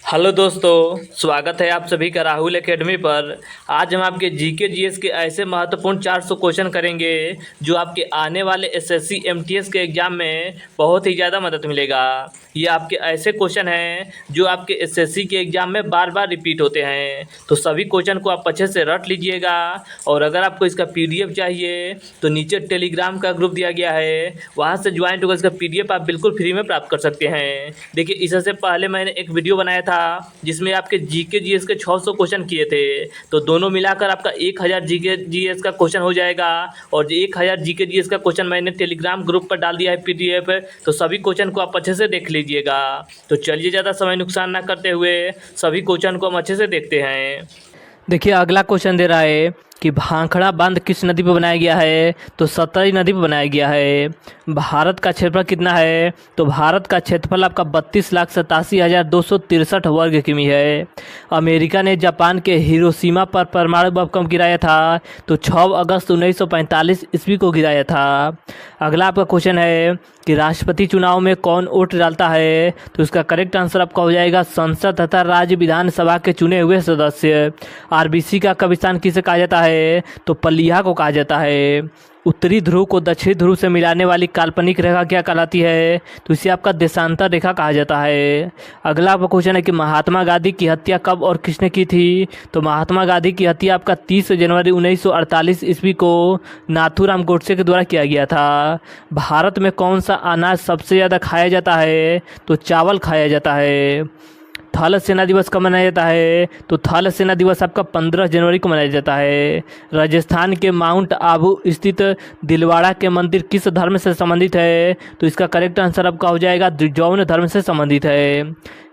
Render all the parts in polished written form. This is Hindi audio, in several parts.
हेलो दोस्तों, स्वागत है आप सभी का राहुल एकेडमी पर। आज हम आपके जीके जीएस के ऐसे महत्वपूर्ण 400 क्वेश्चन करेंगे जो आपके आने वाले एसएससी एमटीएस के एग्ज़ाम में बहुत ही ज़्यादा मदद मिलेगा। ये आपके ऐसे क्वेश्चन हैं जो आपके एसएससी के एग्ज़ाम में बार बार रिपीट होते हैं, तो सभी क्वेश्चन को आप अच्छे से रट लीजिएगा। और अगर आपको इसका पीडीएफ चाहिए तो नीचे टेलीग्राम का ग्रुप दिया गया है, वहाँ से ज्वाइन होकर इसका पीडीएफ आप बिल्कुल फ्री में प्राप्त कर सकते हैं। देखिए, इससे पहले मैंने एक वीडियो बनाया था जिसमें आपके जीके जीएस के 600 क्वेश्चन किए थे, तो दोनों मिलाकर आपका 1000 जीके जीएस का क्वेश्चन हो जाएगा। और 1000 जीके जीएस का क्वेश्चन मैंने टेलीग्राम ग्रुप पर डाल दिया है पीडीएफ, तो सभी क्वेश्चन को आप अच्छे से देख लीजिएगा। तो चलिए, ज़्यादा समय नुकसान ना करते हुए सभी क्वेश्चन को हम अच्छे से देखते हैं। देखिए, अगला क्वेश्चन दे रहा है कि भाखड़ा बांध किस नदी पर बनाया गया है? तो सतलज नदी पर बनाया गया है। भारत का क्षेत्रफल कितना है? तो भारत का क्षेत्रफल आपका 32,87,263 वर्ग किमी है। अमेरिका ने जापान के हिरोशिमा पर परमाणु बम कब गिराया था? तो 6 अगस्त 1945 ईस्वी को गिराया था। अगला आपका क्वेश्चन है कि राष्ट्रपति चुनाव में कौन वोट डालता है? तो इसका करेक्ट आंसर आपका हो जाएगा संसद तथा राज्य विधानसभा के चुने हुए सदस्य। आरबीसी का कब्रिस्तान किसे कहा जाता है? तो पलिया को कहा जाता है। उत्तरी ध्रुव को दक्षिणी ध्रुव से मिलाने वाली काल्पनिक रेखा क्या कहलाती है? तो इसे आपका देशांतर रेखा कहा जाता है। अगला आपका क्वेश्चन है कि महात्मा गांधी की हत्या कब और किसने की थी? तो महात्मा गांधी की हत्या आपका 30 जनवरी 1948 ईस्वी को नाथूराम गोडसे के द्वारा किया गया था। भारत में कौन सा अनाज सबसे ज़्यादा खाया जाता है? तो चावल खाया जाता है। थल सेना दिवस कब मनाया जाता है? तो थल सेना दिवस आपका 15 जनवरी को मनाया जाता है। राजस्थान के माउंट आबू स्थित दिलवाड़ा के मंदिर किस धर्म से संबंधित है? तो इसका करेक्ट आंसर आपका हो जाएगा जौन धर्म से संबंधित है।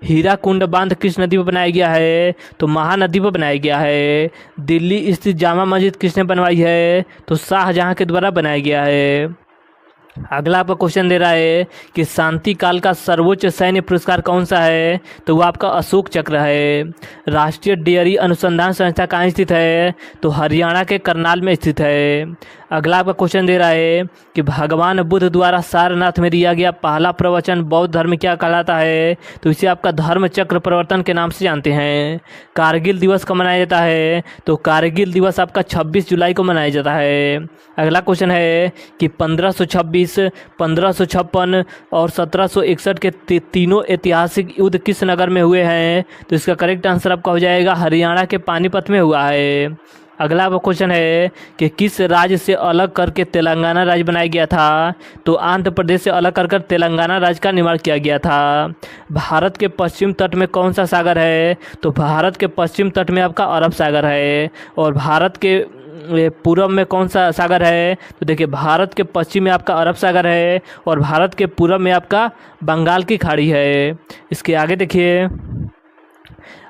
हीराकुंड बांध किस नदी पर बनाया गया है? तो महानदी पर बनाया गया है। दिल्ली स्थित जामा मस्जिद किसने बनवाई है? तो शाहजहां के द्वारा बनाया गया है। अगला आपका क्वेश्चन दे रहा है कि शांति काल का सर्वोच्च सैन्य पुरस्कार कौन सा है? तो वो आपका अशोक चक्र है। राष्ट्रीय डेयरी अनुसंधान संस्था कहाँ स्थित है? तो हरियाणा के करनाल में स्थित है। अगला आपका क्वेश्चन दे रहा है कि भगवान बुद्ध द्वारा सारनाथ में दिया गया पहला प्रवचन बौद्ध धर्म क्या कहलाता है? तो इसे आपका धर्म चक्र प्रवर्तन के नाम से जानते हैं। कारगिल दिवस कब मनाया जाता है? तो कारगिल दिवस आपका 26 जुलाई को मनाया जाता है। अगला क्वेश्चन है कि 1526, 1556 और 1761 के तीनों ऐतिहासिक युद्ध किस नगर में हुए हैं? तो इसका करेक्ट आंसर आपका हो जाएगा हरियाणा के पानीपत में हुआ है। अगला क्वेश्चन है कि किस राज्य से अलग करके तेलंगाना राज्य बनाया गया था? तो आंध्र प्रदेश से अलग कर तेलंगाना राज्य का निर्माण किया गया था। भारत के पश्चिम तट में कौन सा सागर है? तो भारत के पश्चिम तट में आपका अरब सागर है। और भारत के पूर्व में कौन सा सागर है? तो देखिए, भारत के पश्चिम में आपका अरब सागर है और भारत के पूर्व में आपका बंगाल की खाड़ी है। इसके आगे देखिए,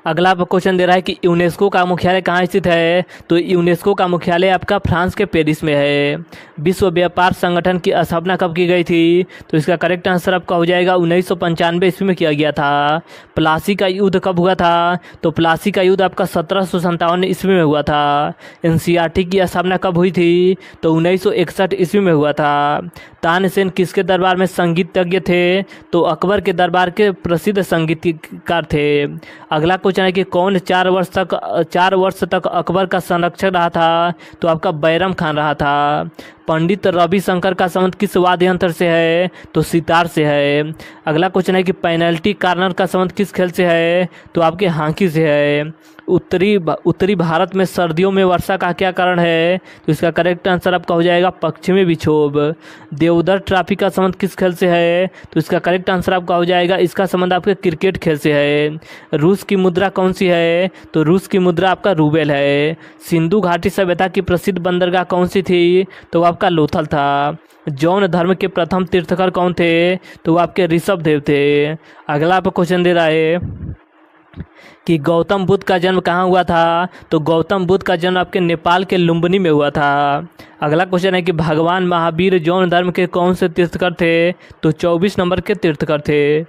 अगला क्वेश्चन दे रहा है कि यूनेस्को का मुख्यालय कहाँ स्थित है? तो यूनेस्को का मुख्यालय आपका फ्रांस के पेरिस में है। विश्व व्यापार संगठन की स्थापना कब की गई थी? तो इसका करेक्ट आंसर आपका हो जाएगा 1995 ईस्वी में किया गया था। प्लासी का युद्ध कब हुआ था? तो प्लासी का युद्ध आपका 1757 ईस्वी में हुआ था। एनसीईआरटी की स्थापना कब हुई थी? तो 1961 ईस्वी में हुआ था। तानसेन किसके दरबार में संगीतज्ञ थे? तो अकबर के दरबार के प्रसिद्ध संगीतकार थे। अगला क्वेश्चन है कि कौन 4 वर्ष तक अकबर का संरक्षक रहा था? तो आपका बैरम खान रहा था। पंडित रविशंकर का संबंध किस वाद्य यंत्र से है? तो सितार से है। अगला क्वेश्चन है कि पेनल्टी कार्नर का संबंध किस खेल से है? तो आपके हॉकी से है। उत्तरी भारत में सर्दियों में वर्षा का क्या कारण है? तो इसका करेक्ट आंसर आपका हो जाएगा पश्चिमी विक्षोभ। देवधर ट्रॉफी का संबंध किस खेल से है? तो इसका करेक्ट आंसर आपका हो जाएगा, इसका संबंध आपके क्रिकेट खेल से है। रूस की मुद्रा कौन सी है? तो रूस की मुद्रा आपका रूबेल है। सिंधु घाटी सभ्यता की प्रसिद्ध बंदरगाह कौन सी थी? तो आपका लोथल था। जौन धर्म के प्रथम तीर्थकर कौन थे? तो वो आपके ऋषभ देव थे। अगला आपको क्वेश्चन दे रहा है कि गौतम बुद्ध का जन्म कहाँ हुआ था? तो गौतम बुद्ध का जन्म आपके नेपाल के लुम्बिनी में हुआ था। अगला क्वेश्चन है कि भगवान महावीर जौन धर्म के कौन से तीर्थकर थे? तो 24 नंबर के तीर्थकर थे।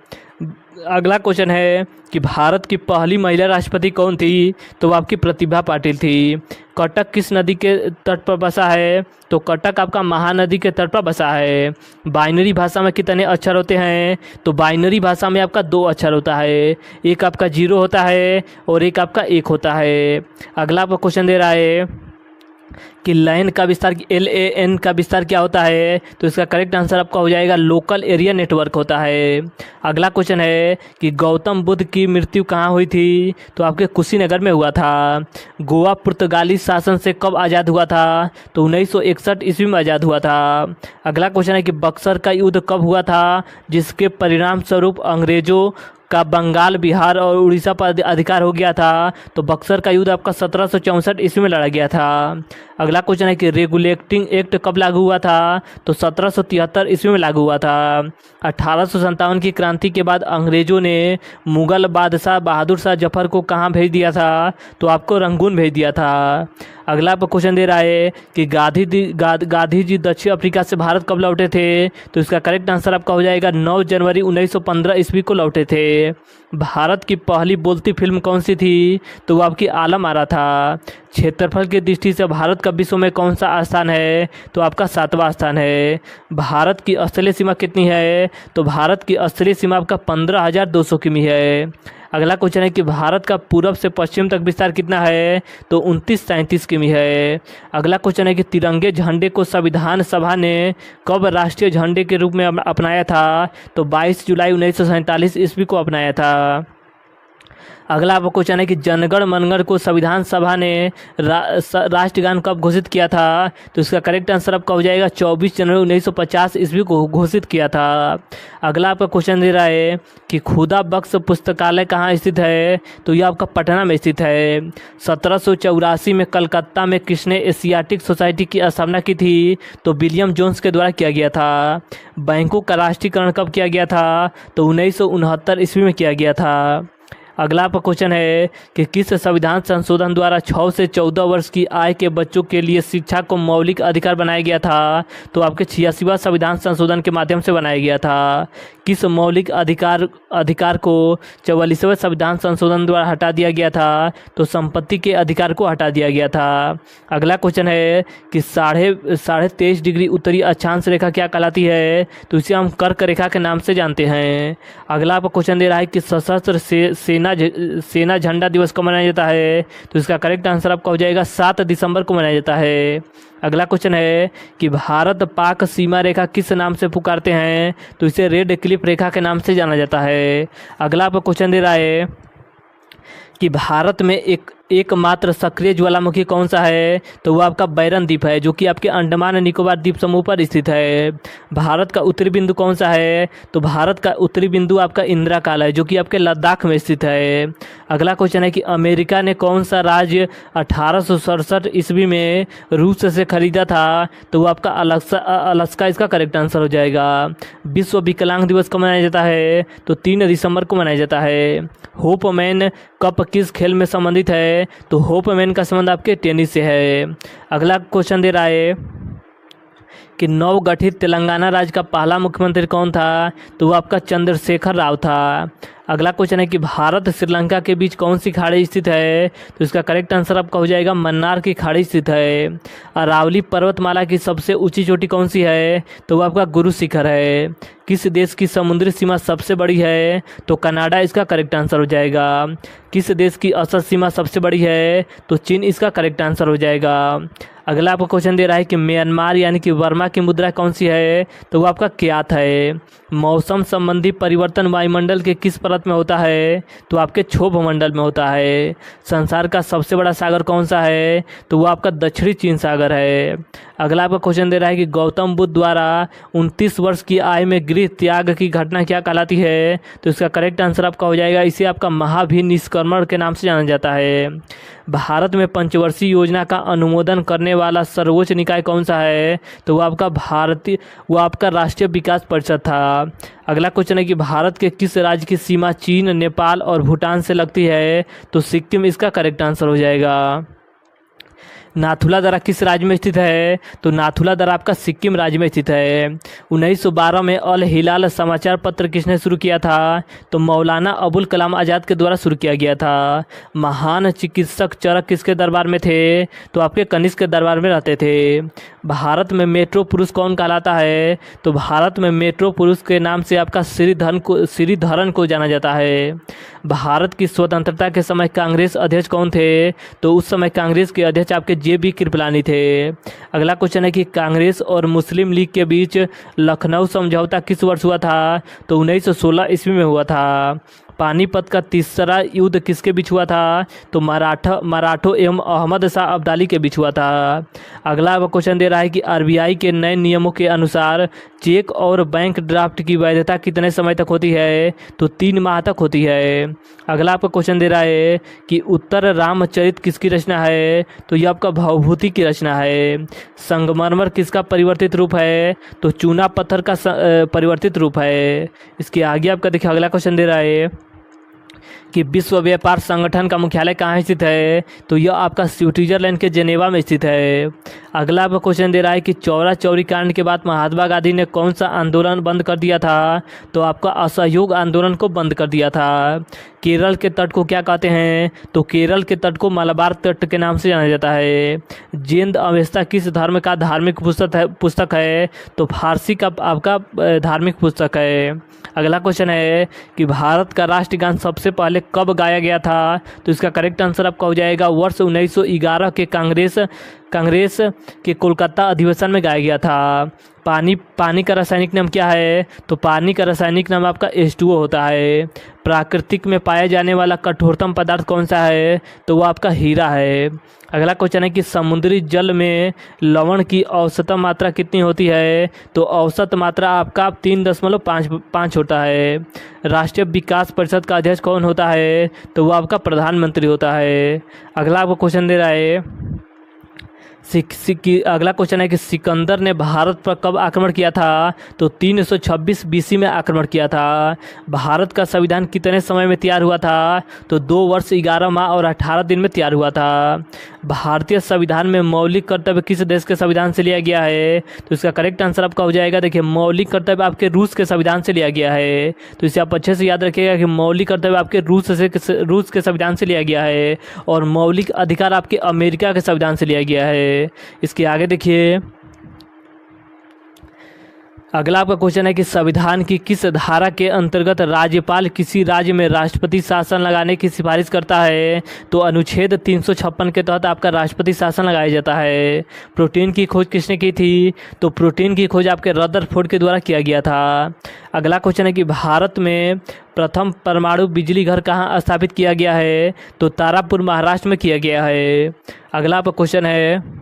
अगला क्वेश्चन है कि भारत की पहली महिला राष्ट्रपति कौन थी? तो वो आपकी प्रतिभा पाटिल थी। कटक किस नदी के तट पर बसा है? तो कटक आपका महानदी के तट पर बसा है। बाइनरी भाषा में कितने अक्षर होते हैं? तो बाइनरी भाषा में आपका 2 अक्षर होता है, एक आपका 0 होता है और एक आपका 1 होता है। अगला आपका क्वेश्चन दे रहा है कि LAN का विस्तार LAN का विस्तार क्या होता है? तो इसका करेक्ट आंसर आपका हो जाएगा लोकल एरिया नेटवर्क होता है। अगला क्वेश्चन है कि गौतम बुद्ध की मृत्यु कहाँ हुई थी? तो आपके कुशीनगर में हुआ था। गोवा पुर्तगाली शासन से कब आज़ाद हुआ था? तो 1961 ईस्वी में आज़ाद हुआ था। अगला क्वेश्चन है कि बक्सर का युद्ध कब हुआ था, जिसके परिणाम स्वरूप अंग्रेजों का बंगाल, बिहार और उड़ीसा पर अधिकार हो गया था? तो बक्सर का युद्ध आपका 1764 ईस्वी में लड़ा गया था। अगला क्वेश्चन है कि रेगुलेटिंग एक्ट कब लागू हुआ था? तो 1773 ईस्वी में लागू हुआ था। 1857 की क्रांति के बाद अंग्रेजों ने मुगल बादशाह बहादुर शाह जफर को कहाँ भेज दिया था? तो आपको रंगून भेज दिया था। अगला पर क्वेश्चन दे रहा है कि गांधी जी दक्षिण अफ्रीका से भारत कब लौटे थे? तो इसका करेक्ट आंसर आपका हो जाएगा 9 जनवरी 1915 ईस्वी को लौटे थे। भारत की पहली बोलती फिल्म कौन सी थी? तो वो आपकी आलम आरा था। क्षेत्रफल की दृष्टि से भारत का विश्व में कौन सा स्थान है? तो आपका 7वां स्थान है। भारत की स्थलीय सीमा कितनी है? तो भारत की स्थलीय सीमा आपका 15,200 किमी है। अगला क्वेश्चन है कि भारत का पूरब से पश्चिम तक विस्तार कितना है? तो 29-37 किमी है। अगला क्वेश्चन है कि तिरंगे झंडे को संविधान सभा ने कब राष्ट्रीय झंडे के रूप में अपनाया था? तो 22 जुलाई 1947 ईस्वी को अपनाया था। अगला क्वेश्चन है कि जनगण मनगढ़ को संविधान सभा ने राष्ट्रगान कब घोषित किया था? तो इसका करेक्ट आंसर आपका हो जाएगा 24 जनवरी 1950 ईस्वी को घोषित किया था। अगला आपका क्वेश्चन दे रहा है कि खुदा बख्श पुस्तकालय कहाँ स्थित है? तो यह आपका पटना में स्थित है। 1784 में कलकत्ता में किसने एशियाटिक सोसाइटी की स्थापना की थी? तो विलियम जोन्स के द्वारा किया गया था। बैंकों का राष्ट्रीयकरण कब किया गया था? तो 1969 ईस्वी में किया गया था। अगला आपका क्वेश्चन है कि किस संविधान संशोधन द्वारा 6 से 14 वर्ष की आय के बच्चों के लिए शिक्षा को मौलिक अधिकार बनाया गया था? तो आपके 86वां संविधान संशोधन के माध्यम से बनाया गया था। किस मौलिक अधिकार को 44वें संविधान संशोधन द्वारा हटा दिया गया था? तो संपत्ति के अधिकार को हटा दिया गया था। अगला क्वेश्चन है कि 23.5 डिग्री उत्तरी अक्षांश रेखा क्या कहलाती है? तो इसे हम कर्क रेखा के नाम से जानते हैं। अगला आपका क्वेश्चन दे रहा है कि सशस्त्र सेना झंडा दिवस कब मनाया जाता है? तो इसका करेक्ट आंसर आपका हो जाएगा 7 दिसंबर को मनाया जाता है। अगला क्वेश्चन है कि भारत पाक सीमा रेखा किस नाम से पुकारते हैं? तो इसे रेड क्लिफ रेखा के नाम से जाना जाता है। अगला आपका क्वेश्चन दे रहा है कि भारत में एकमात्र सक्रिय ज्वालामुखी कौन सा है? तो वो आपका बैरन द्वीप है, जो कि आपके अंडमान निकोबार द्वीप समूह पर स्थित है। भारत का उत्तरी बिंदु कौन सा है? तो भारत का उत्तरी बिंदु आपका इंदिरा काल है, जो कि आपके लद्दाख में स्थित है। अगला क्वेश्चन है कि अमेरिका ने कौन सा राज्य 1867 ईस्वी में रूस से खरीदा था? तो वो आपका अलास्का इसका करेक्ट आंसर हो जाएगा। विश्व विकलांग दिवस कब मनाया जाता है? तो 3 दिसंबर को मनाया जाता है। होपमैन कप किस खेल में संबंधित है? तो होपमैन का संबंध आपके टेनिस से है। अगला क्वेश्चन दे रहा है कि नवगठित तेलंगाना राज्य का पहला मुख्यमंत्री कौन था? तो वो आपका चंद्रशेखर राव था। अगला क्वेश्चन है कि भारत श्रीलंका के बीच कौन सी खाड़ी स्थित है? तो इसका करेक्ट आंसर आपका हो जाएगा मन्नार की खाड़ी स्थित है। अरावली पर्वतमाला की सबसे ऊंची चोटी कौन सी है? तो वो आपका गुरु शिखर है। किस देश की समुद्री सीमा सबसे बड़ी है? तो कनाडा इसका करेक्ट आंसर हो जाएगा। किस देश की औसत सीमा सबसे बड़ी है? तो चीन इसका करेक्ट आंसर हो जाएगा। अगला आपको क्वेश्चन दे रहा है कि म्यांमार यानी कि वर्मा की मुद्रा कौन सी है? तो वो आपका क्यात है। मौसम संबंधी परिवर्तन वायुमंडल के किस परत में होता है? तो आपके क्षोभ मंडल में होता है। संसार का सबसे बड़ा सागर कौन सा है? तो वो आपका दक्षिणी चीन सागर है। अगला आपका क्वेश्चन दे रहा है कि गौतम बुद्ध द्वारा 29 वर्ष की आयु में गृह त्याग की घटना क्या कहलाती है? तो इसका करेक्ट आंसर आपका हो जाएगा, इसे आपका महाभिनिष्क्रमण के नाम से जाना जाता है। भारत में पंचवर्षीय योजना का अनुमोदन करने वाला सर्वोच्च निकाय कौन सा है? तो वो आपका राष्ट्रीय विकास परिषद था। अगला क्वेश्चन है कि भारत के किस राज्य की सीमा चीन, नेपाल और भूटान से लगती है? तो सिक्किम इसका करेक्ट आंसर हो जाएगा। नाथुला दर्रा किस राज्य में स्थित है? तो नाथुला दर्रा आपका सिक्किम राज्य में स्थित है। 1912 में अल हिलाल समाचार पत्र किसने शुरू किया था? तो मौलाना अबुल कलाम आज़ाद के द्वारा शुरू किया गया था। महान चिकित्सक चरक किसके दरबार में थे? तो आपके कनिष्क के दरबार में रहते थे। भारत में मेट्रो पुरुष कौन कहलाता है? तो भारत में मेट्रो पुरुष के नाम से आपका श्रीधरन को जाना जाता है। भारत की स्वतंत्रता के समय कांग्रेस अध्यक्ष कौन थे? तो उस समय कांग्रेस के अध्यक्ष आपके JB कृपलानी थे। अगला क्वेश्चन है कि कांग्रेस और मुस्लिम लीग के बीच लखनऊ समझौता किस वर्ष हुआ था? तो 1916 ईस्वी में हुआ था। पानीपत का तीसरा युद्ध किसके बीच हुआ था? तो मराठों एवं अहमद शाह अब्दाली के बीच हुआ था। अगला क्वेश्चन दे रहा है कि RBI के नए नियमों के अनुसार चेक और बैंक ड्राफ्ट की वैधता कितने समय तक होती है? तो 3 माह तक होती है। अगला आपका क्वेश्चन दे रहा है कि उत्तर रामचरित किसकी रचना है? तो यह आपका भवभूति की रचना है। संगमरमर किसका परिवर्तित रूप है? तो चूना पत्थर का परिवर्तित रूप है। इसके आगे आपका देखिए अगला क्वेश्चन दे रहा है कि विश्व व्यापार संगठन का मुख्यालय कहाँ स्थित है? तो यह आपका स्विट्जरलैंड के जेनेवा में स्थित है। अगला आपका क्वेश्चन दे रहा है कि चौरा चौरी कांड के बाद महात्मा गांधी ने कौन सा आंदोलन बंद कर दिया था? तो आपका असहयोग आंदोलन को बंद कर दिया था। केरल के तट को क्या कहते हैं? तो केरल के तट को मलबार तट के नाम से जाना जाता है। जिंद अवेस्ता किस धर्म का धार्मिक पुस्तक है? तो फारसी का आपका धार्मिक पुस्तक है। अगला क्वेश्चन है कि भारत का राष्ट्रगान सबसे पहले कब गाया गया था? तो इसका करेक्ट आंसर आपका हो जाएगा वर्ष 1911 के कांग्रेस के कोलकाता अधिवेशन में गाया गया था। पानी का रासायनिक नाम क्या है? तो पानी का रासायनिक नाम आपका H2O होता है। प्राकृतिक में पाया जाने वाला कठोरतम पदार्थ कौन सा है? तो वो आपका हीरा है। अगला क्वेश्चन है कि समुद्री जल में लवण की औसतम मात्रा कितनी होती है? तो औसत मात्रा आपका 3.5 होता है। राष्ट्रीय विकास परिषद का अध्यक्ष कौन होता है? तो वो आपका प्रधानमंत्री होता है। अगला आपको क्वेश्चन दे रहा है अगला क्वेश्चन है कि सिकंदर ने भारत पर कब आक्रमण किया था? तो 326 BC में आक्रमण किया था। भारत का संविधान कितने समय में तैयार हुआ था? तो 2 वर्ष 11 माह और 18 दिन में तैयार हुआ था। भारतीय संविधान में मौलिक कर्तव्य किस देश के संविधान से लिया गया है? तो इसका करेक्ट आंसर आपका हो जाएगा देखिए मौलिक कर्तव्य आपके रूस के संविधान से लिया गया है। तो इसे आप अच्छे से याद रखिएगा कि मौलिक कर्तव्य आपके रूस के संविधान से लिया गया है और मौलिक अधिकार आपके अमेरिका के संविधान से लिया गया है। इसके आगे देखिए अगला आपका क्वेश्चन है कि संविधान की किस धारा के अंतर्गत राज्यपाल किसी राज्य में राष्ट्रपति शासन लगाने की सिफारिश करता है? तो अनुच्छेद 356 के तहत आपका राष्ट्रपति शासन लगाया जाता है। प्रोटीन की खोज किसने की थी? तो प्रोटीन की खोज आपके रदरफोर्ड के द्वारा किया गया था। अगला क्वेश्चन है कि भारत में प्रथम परमाणु बिजली घर कहाँ स्थापित किया गया है? तो तारापुर महाराष्ट्र में किया गया है। अगला आपका क्वेश्चन है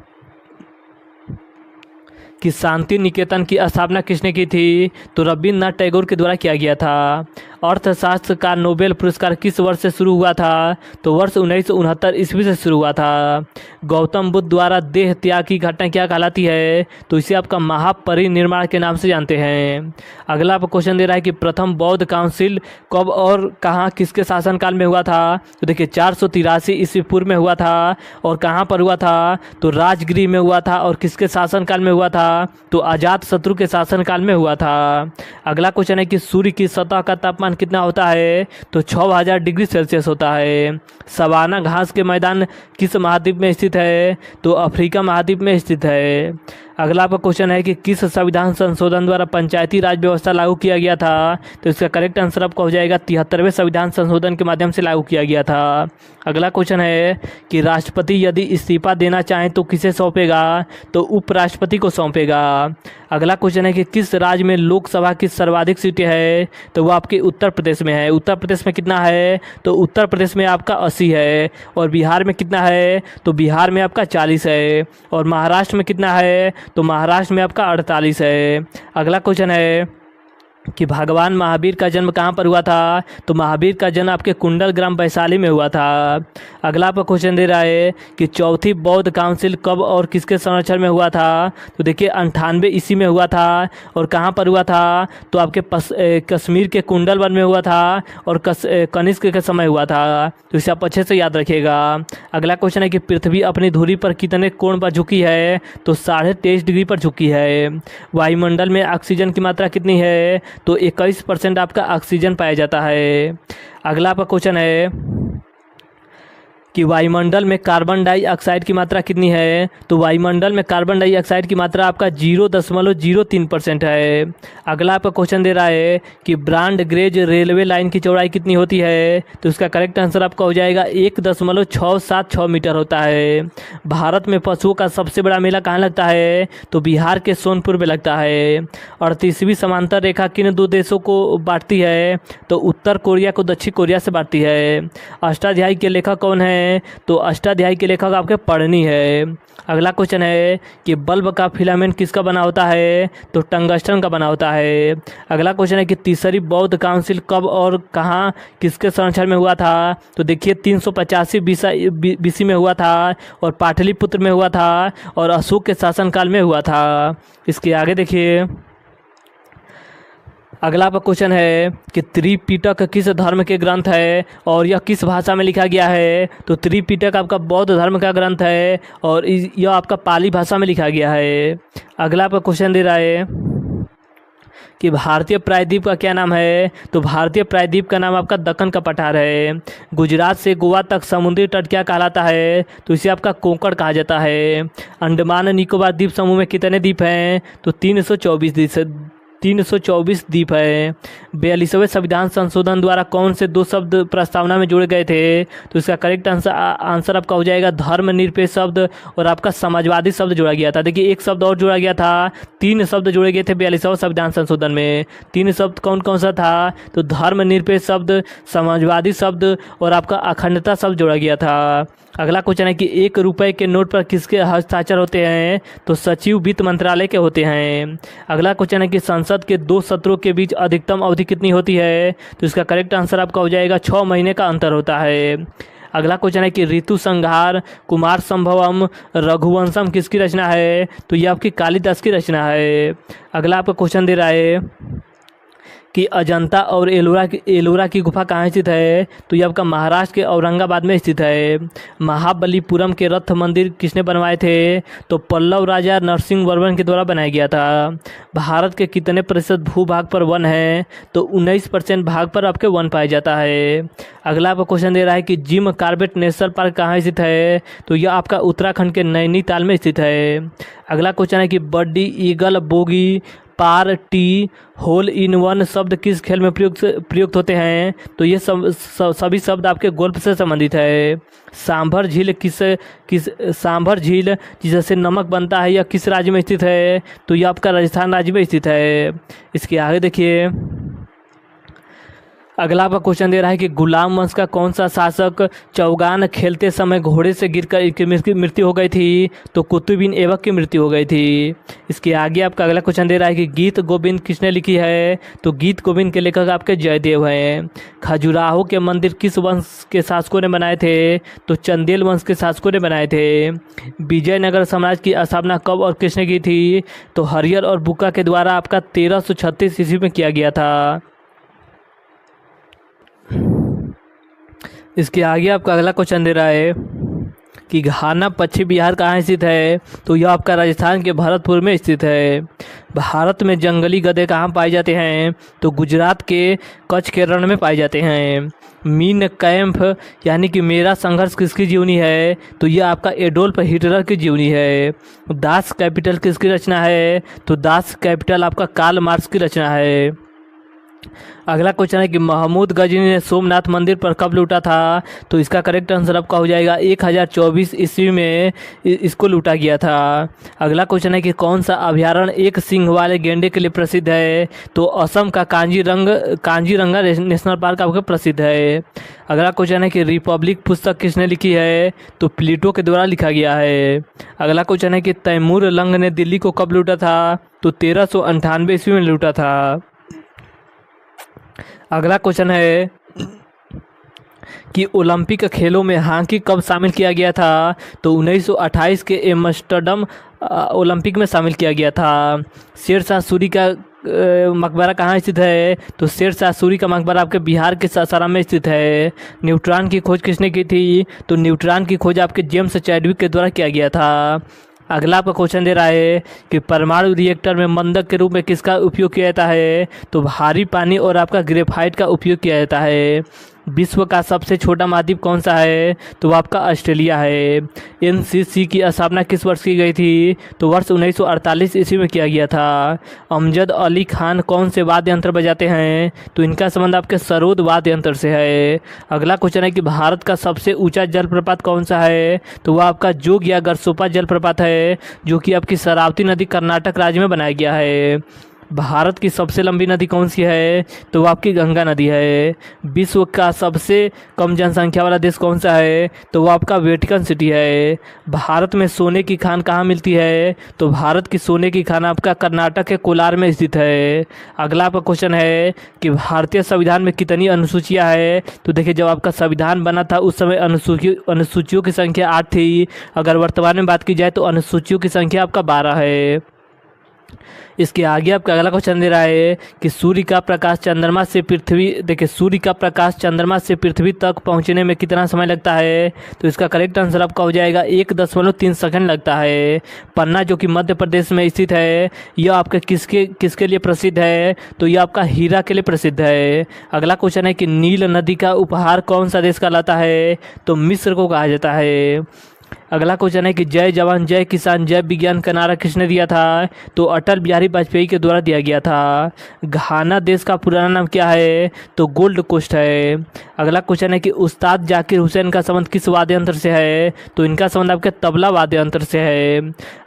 कि शांति निकेतन की स्थापना किसने की थी? तो रविन्द्रनाथ टैगोर के द्वारा किया गया था। अर्थशास्त्र का नोबेल पुरस्कार किस वर्ष से शुरू हुआ था? तो वर्ष 1969 ईस्वी से शुरू हुआ था। गौतम बुद्ध द्वारा देह त्याग की घटना क्या कहलाती है? तो इसे आपका महापरिनिर्वाण के नाम से जानते हैं। अगला आपको क्वेश्चन दे रहा है कि प्रथम बौद्ध काउंसिल कब और कहाँ किसके शासनकाल में हुआ था? तो देखिए 483 ईस्वी पूर्व में हुआ था और कहाँ पर हुआ था? तो राजगृह में हुआ था। और किसके शासनकाल में हुआ था? तो अजात शत्रु के शासनकाल में हुआ था। अगला क्वेश्चन है कि सूर्य की सतह का तापमान कितना होता है? तो 6000 डिग्री सेल्सियस होता है। सवाना घास के मैदान किस महाद्वीप में स्थित है? तो अफ्रीका महाद्वीप में स्थित है। अगला आपका क्वेश्चन है कि किस संविधान संशोधन द्वारा पंचायती राज व्यवस्था लागू किया गया था? तो इसका करेक्ट आंसर आपका हो जाएगा 73वें संविधान संशोधन के माध्यम से लागू किया गया था। अगला क्वेश्चन है कि राष्ट्रपति यदि इस्तीफा देना चाहें तो किसे सौंपेगा? तो उपराष्ट्रपति को सौंपेगा। अगला क्वेश्चन है कि किस राज्य में लोकसभा की सर्वाधिक सीटें है? तो वो आपके उत्तर प्रदेश में है। उत्तर प्रदेश में कितना है? तो उत्तर प्रदेश में आपका 80 है। और बिहार में कितना है? तो बिहार में आपका 40 है। और महाराष्ट्र में कितना है? तो महाराष्ट्र में आपका 48 है। अगला क्वेश्चन है कि भगवान महावीर का जन्म कहाँ पर हुआ था? तो महावीर का जन्म आपके कुंडल ग्राम वैशाली में हुआ था। अगला आपका क्वेश्चन दे रहा है कि चौथी बौद्ध काउंसिल कब और किसके संरक्षण में हुआ था? तो देखिए 98 ईस्वी में हुआ था। और कहाँ पर हुआ था? तो आपके कश्मीर के कुंडल वन में हुआ था और कनिष्क के समय हुआ था। तो इसे आप अच्छे से याद रखिएगा। अगला क्वेश्चन है कि पृथ्वी अपनी धुरी पर कितने कोण पर झुकी है? तो 23.5 डिग्री पर झुकी है। वायुमंडल में ऑक्सीजन की मात्रा कितनी है? तो 21% आपका ऑक्सीजन पाया जाता है। अगला आपका क्वेश्चन है कि वायुमंडल में कार्बन डाइऑक्साइड की मात्रा कितनी है? तो वायुमंडल में कार्बन डाइऑक्साइड की मात्रा आपका 0.03% है। अगला आपका क्वेश्चन दे रहा है कि ब्रॉड गेज रेलवे लाइन की चौड़ाई कितनी होती है? तो इसका करेक्ट आंसर आपका हो जाएगा 1.676 मीटर होता है। भारत में पशुओं का सबसे बड़ा मेला कहाँ लगता है? तो बिहार के सोनपुर में लगता है। 38वीं समांतर रेखा किन दो देशों को बांटती है? तो उत्तर कोरिया को दक्षिण कोरिया से बांटती है। अष्टाध्यायी के लेखक कौन है? तो अष्टाध्यायी के लेखक आपके पढ़नी है। अगला क्वेश्चन है कि बल्ब का फिलामेंट किसका बना होता है? तो टंगस्टन का बना होता है। अगला क्वेश्चन है कि तीसरी बौद्ध काउंसिल कब और कहाँ किसके संरक्षण में हुआ था? तो देखिए 385 बीसी में हुआ था और पाटलिपुत्र में हुआ था और अशोक के शासनकाल में हुआ था। इसके आगे देखिए अगला आपका क्वेश्चन है कि त्रिपिटक किस धर्म के ग्रंथ है और यह किस भाषा में लिखा गया है? तो त्रिपिटक आपका बौद्ध धर्म का ग्रंथ है और यह आपका पाली भाषा में लिखा गया है। अगला आपका क्वेश्चन दे रहा है कि भारतीय प्रायद्वीप का क्या नाम है? तो भारतीय प्रायद्वीप का नाम आपका दक्कन का पठार है। गुजरात से गोवा तक समुद्री तट क्या कहलाता है? तो इसे आपका कोंकण कहा जाता है। अंडमान निकोबार द्वीप समूह में कितने द्वीप हैं? तो 324 द्वीप है। 42वें संविधान संशोधन द्वारा कौन से दो शब्द प्रस्तावना में जोड़े गए थे? तो इसका करेक्ट आंसर आपका हो जाएगा धर्मनिरपेक्ष शब्द और आपका समाजवादी शब्द जोड़ा गया था। देखिए एक शब्द और जोड़ा गया था, 3 शब्द जोड़े गए थे 42वें संविधान संशोधन में। 3 शब्द कौन कौन सा था? तो धर्मनिरपेक्ष शब्द, समाजवादी शब्द और आपका अखंडता शब्द जोड़ा गया था। अगला क्वेश्चन है कि 1 रुपये के नोट पर किसके हस्ताक्षर होते हैं? तो सचिव वित्त मंत्रालय के होते हैं। अगला क्वेश्चन है कि संसद के 2 सत्रों के बीच अधिकतम अवधि कितनी होती है? तो इसका करेक्ट आंसर आपका हो जाएगा 6 महीने का अंतर होता है। अगला क्वेश्चन है कि ऋतु संहार, कुमार संभवम, रघुवंशम किसकी रचना है? तो ये आपकी कालिदास की रचना है। अगला आपका क्वेश्चन दे रहा है कि अजंता और एलोरा की गुफा कहाँ स्थित है? तो ये आपका महाराष्ट्र के औरंगाबाद में स्थित है। महाबलीपुरम के रथ मंदिर किसने बनवाए थे? तो पल्लव राजा नरसिंह वर्मन के द्वारा बनाया गया था। भारत के कितने प्रतिशत भूभाग पर वन है? तो 19% भाग पर आपके वन पाया जाता है। अगला आपका क्वेश्चन दे रहा है कि जिम कॉर्बेट नेशनल पार्क कहाँ स्थित है? तो यह आपका उत्तराखंड के नैनीताल में स्थित है। अगला क्वेश्चन है कि birdie, eagle, bogey, par, tee, hole in one शब्द किस खेल में प्रयुक्त होते हैं? तो ये सभी शब्द आपके गोल्फ से संबंधित है। सांभर झील सांभर झील जिससे नमक बनता है यह किस राज्य में स्थित है? तो यह आपका राजस्थान राज्य में स्थित है। इसके आगे देखिए अगला आपका क्वेश्चन दे रहा है कि गुलाम वंश का कौन सा शासक चौगान खेलते समय घोड़े से गिरकर मृत्यु हो गई थी? तो कुतुबुद्दीन ऐबक की मृत्यु हो गई थी। इसके आगे आपका अगला क्वेश्चन दे रहा है कि गीत गोविंद किसने लिखी है? तो गीत गोविंद के लेखक आपके जयदेव हैं। खजुराहो के मंदिर किस वंश के शासकों ने बनाए थे? तो चंदेल वंश के शासकों ने बनाए थे। विजयनगर साम्राज्य की स्थापना कब और किसने की थी? तो हरियर और बुक्का के द्वारा आपका 1336 ईस्वी में किया गया था। इसके आगे आपका अगला क्वेश्चन दे रहा है कि घाना पश्चिम बिहार कहाँ स्थित है? तो यह आपका राजस्थान के भरतपुर में स्थित है। भारत में जंगली गधे कहाँ पाए जाते हैं? तो गुजरात के कच्छ के रण में पाए जाते हैं। मीन कैंप यानी कि मेरा संघर्ष किसकी जीवनी है? तो यह आपका एडोल्फ हिटलर की जीवनी है। दास कैपिटल किसकी रचना है? तो दास कैपिटल आपका कार्ल मार्क्स की रचना है। अगला क्वेश्चन है कि महमूद गजनी ने सोमनाथ मंदिर पर कब लूटा था? तो इसका करेक्ट आंसर आपका हो जाएगा 1024 ईस्वी में इसको लूटा गया था। अगला क्वेश्चन है कि कौन सा अभयारण्य एक सिंह वाले गेंडे के लिए प्रसिद्ध है? तो असम का कांजीरंगा नेशनल पार्क आपका प्रसिद्ध है। अगला क्वेश्चन है कि रिपब्लिक पुस्तक किसने लिखी है? तो प्लेटो के द्वारा लिखा गया है। अगला क्वेश्चन है कि तैमूर लंग ने दिल्ली को कब लूटा था? तो 1398 ईस्वी में लूटा था। अगला क्वेश्चन है कि ओलंपिक खेलों में हॉकी कब शामिल किया गया था? तो 1928 के एम्स्टर्डम ओलंपिक में शामिल किया गया था। शेरशाह सूरी का मकबरा कहाँ स्थित है? तो शेरशाह सूरी का मकबरा आपके बिहार के सासाराम में स्थित है। न्यूट्रॉन की खोज किसने की थी? तो न्यूट्रॉन की खोज आपके जेम्स चैडविक के द्वारा किया गया था। अगला आपका क्वेश्चन दे रहा है कि परमाणु रिएक्टर में मंदक के रूप में किसका उपयोग किया जाता है? तो भारी पानी और आपका ग्रेफाइट का उपयोग किया जाता है। विश्व का सबसे छोटा महाद्वीप कौन सा है? तो वो आपका ऑस्ट्रेलिया है। एनसीसी की स्थापना किस वर्ष की गई थी? तो वर्ष 1948 ईस्वी में किया गया था। अमजद अली खान कौन से वाद्य यंत्र बजाते हैं? तो इनका संबंध आपके सरोद वाद्य यंत्र से है। अगला क्वेश्चन है कि भारत का सबसे ऊंचा जलप्रपात कौन सा है? तो वह आपका जोग या गरसोपा जलप्रपात है, जो कि आपकी शरावती नदी कर्नाटक राज्य में बनाया गया है। भारत की सबसे लंबी नदी कौन सी है? तो वो आपकी गंगा नदी है। विश्व का सबसे कम जनसंख्या वाला देश कौन सा है? तो वो आपका वेटिकन सिटी है। भारत में सोने की खान कहाँ मिलती है? तो भारत की सोने की खान आपका कर्नाटक के कोलार में स्थित है। अगला आपका क्वेश्चन है कि भारतीय संविधान में कितनी अनुसूचियाँ है? तो देखिए, जब आपका संविधान बना था उस समय अनुसूचियों की संख्या 8 थी। अगर वर्तमान में बात की जाए तो अनुसूचियों की संख्या आपका 12 है। इसके आगे आपका अगला क्वेश्चन दे रहा है कि सूर्य का प्रकाश चंद्रमा से पृथ्वी सूर्य का प्रकाश चंद्रमा से पृथ्वी तक पहुंचने में कितना समय लगता है? तो इसका करेक्ट आंसर आपका हो जाएगा 1.3 सेकंड लगता है। पन्ना जो कि मध्य प्रदेश में स्थित है, यह आपके किसके लिए प्रसिद्ध है? तो यह आपका हीरा के लिए प्रसिद्ध है। अगला क्वेश्चन है कि नील नदी का उपहार कौन सा देश कहलाता है? तो मिस्र को कहा जाता है। अगला क्वेश्चन है कि जय जवान जय किसान जय विज्ञान का नारा किसने दिया था? तो अटल बिहारी वाजपेयी के द्वारा दिया गया था। घाना देश का पुराना नाम क्या है? तो गोल्ड कोस्ट है। अगला क्वेश्चन है कि उस्ताद जाकिर हुसैन का संबंध किस वाद्य यंत्र से है? तो इनका संबंध आपके तबला वाद्य यंत्र से है।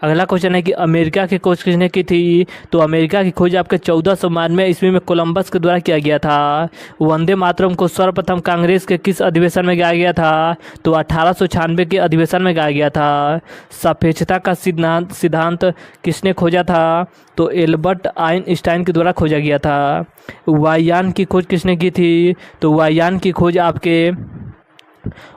अगला क्वेश्चन है कि अमेरिका की खोज किसने की थी? तो अमेरिका की खोज आपके 1492 ईस्वी में कोलंबस के द्वारा किया गया था। वंदे मातरम को सर्वप्रथम कांग्रेस के किस अधिवेशन में गाया गया था? तो 1896 के अधिवेशन में गाया गया था। सापेक्षता का सिद्धांत किसने खोजा था? तो एल्बर्ट आइंस्टाइन के द्वारा खोजा गया था। वायुयान की खोज किसने की थी? तो वायुयान की खोज आपके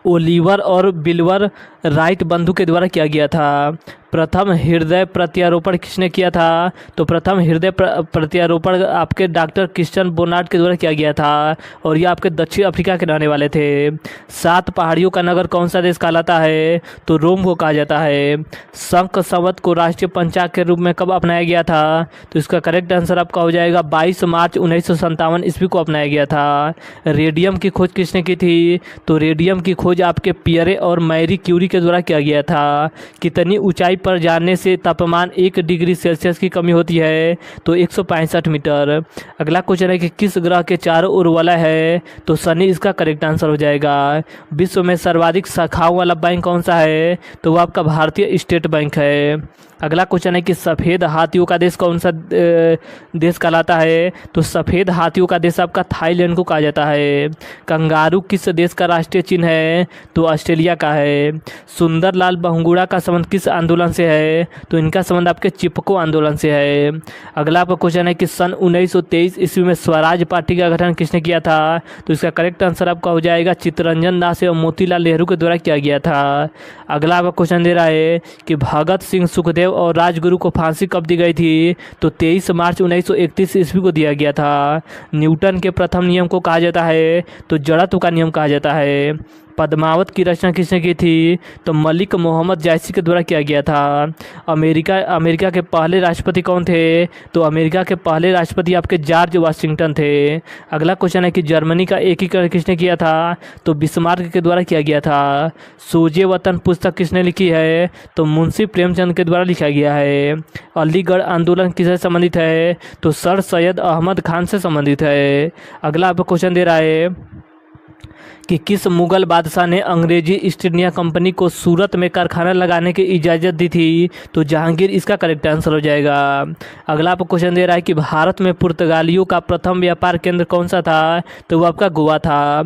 ओलिवर और विल्बर राइट बंधु के द्वारा किया गया था। प्रथम हृदय प्रत्यारोपण किसने किया था? तो प्रथम हृदय प्रत्यारोपण आपके डॉक्टर क्रिश्चियन बोनार्ड के द्वारा किया गया था और ये आपके दक्षिण अफ्रीका के रहने वाले थे। 7 पहाड़ियों का नगर कौन सा देश कहलाता है? तो रोम को कहा जाता है। शंख संवत को राष्ट्रीय पंचांग के रूप में कब अपनाया गया था? तो इसका करेक्ट आंसर आपका हो जाएगा 22 मार्च 1957 ईस्वी को अपनाया गया था। रेडियम की खोज किसने की थी? तो रेडियम की खोज आपके पियरे और मैरी क्यूरी के द्वारा किया गया था। कितनी ऊंचाई पर जाने से तापमान 1 डिग्री सेल्सियस की कमी होती है? तो 165 मीटर। अगला क्वेश्चन है कि किस ग्रह के चारों ओर वलय है? तो शनि इसका करेक्ट आंसर हो जाएगा। विश्व में सर्वाधिक शाखाओं वाला बैंक कौन सा है? तो वो आपका भारतीय स्टेट बैंक है। अगला क्वेश्चन है कि सफ़ेद हाथियों का देश कौन सा देश कहलाता है? तो सफ़ेद हाथियों का देश आपका थाईलैंड को कहा जाता है। कंगारू किस देश का राष्ट्रीय चिन्ह है? तो ऑस्ट्रेलिया का है। सुंदरलाल बहुगुणा का संबंध किस आंदोलन से है? तो इनका संबंध आपके चिपको आंदोलन से है। अगला आपका क्वेश्चन है कि सन 1923 ईस्वी में स्वराज पार्टी का गठन किसने किया था? तो इसका करेक्ट आंसर आपका हो जाएगा चित्तरंजन दास एवं मोतीलाल नेहरू के द्वारा किया गया था। अगला आपका क्वेश्चन दे रहा है कि भगत सिंह सुखदेव और राजगुरु को फांसी कब दी गई थी? तो 23 मार्च 1931 ईस्वी को दिया गया था। न्यूटन के प्रथम नियम को कहा जाता है? तो जड़त्व का नियम कहा जाता है। पद्मावत की रचना किसने की थी? तो मलिक मोहम्मद जायसी के द्वारा किया गया था। अमेरिका के पहले राष्ट्रपति कौन थे? तो अमेरिका के पहले राष्ट्रपति आपके जॉर्ज वाशिंगटन थे। अगला क्वेश्चन है कि जर्मनी का एकीकरण किसने किया था? तो बिस्मार्क के द्वारा किया गया था। सोजे वतन पुस्तक किसने लिखी है? तो मुंशी प्रेमचंद के द्वारा लिखा गया है। अलीगढ़ आंदोलन किससे संबंधित है? तो सर सैयद अहमद खान से संबंधित है। अगला आपको क्वेश्चन दे रहा है कि किस मुगल बादशाह ने अंग्रेजी ईस्ट इंडिया कंपनी को सूरत में कारखाना लगाने की इजाज़त दी थी? तो जहांगीर इसका करेक्ट आंसर हो जाएगा। अगला आपको क्वेश्चन दे रहा है कि भारत में पुर्तगालियों का प्रथम व्यापार केंद्र कौन सा था? तो वो आपका गोवा था।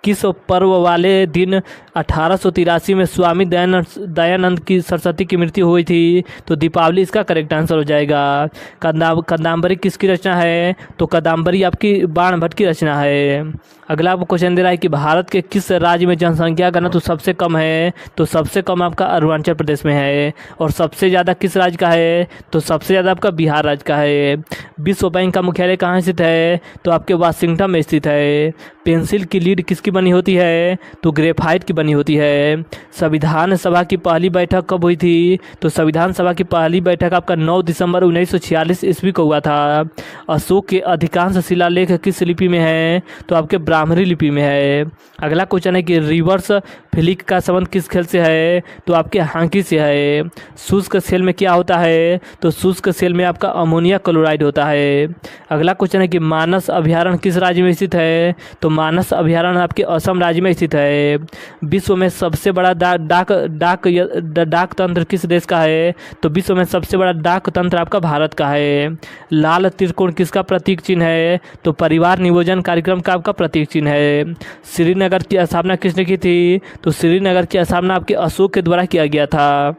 किस पर्व वाले दिन 1883 में स्वामी दयानंद की सरस्वती की मृत्यु हुई थी? तो दीपावली इसका करेक्ट आंसर हो जाएगा। कादंबरी किसकी रचना है? तो कादंबरी आपकी बाण भट्ट की रचना है। अगला आपको क्वेश्चन दे रहा है कि भारत के किस राज्य में जनसंख्या घनत्व सबसे कम है? तो सबसे कम आपका अरुणाचल प्रदेश में है। और सबसे ज़्यादा किस राज्य का है? तो सबसे ज़्यादा आपका बिहार राज्य का है। विश्व बैंक का मुख्यालय कहाँ स्थित है? तो आपके वाशिंगटन में स्थित है। पेंसिल की लीड किसकी बनी होती है? तो ग्रेफाइट की बनी होती है। संविधान सभा की पहली बैठक कब हुई थी? तो संविधान सभा की पहली बैठक आपका 9 दिसंबर 1946 ईस्वी को हुआ था। अशोक के अधिकांश शिलालेख किस लिपि में है? तो आपके ब्राह्मणी लिपि में है। अगला क्वेश्चन है कि रिवर्स फ्लिक का संबंध किस खेल से है? तो आपके हॉकी से है। शुष्क सेल में क्या होता है? तो शुष्क सेल में आपका अमोनिया क्लोराइड होता है। अगला क्वेश्चन है कि मानस अभयारण्य किस राज्य में स्थित है? तो मानस अभयारण्य आपके असम राज्य में स्थित है। विश्व में सबसे बड़ा डाक तंत्र किस देश का है? तो विश्व में सबसे बड़ा डाक तंत्र आपका भारत का है। लाल त्रिकोण किसका प्रतीक चिन्ह है? तो परिवार नियोजन कार्यक्रम का आपका प्रतीक चिन्ह है। श्रीनगर की स्थापना किसने की थी? तो श्रीनगर की स्थापना आपके अशोक के द्वारा किया गया था।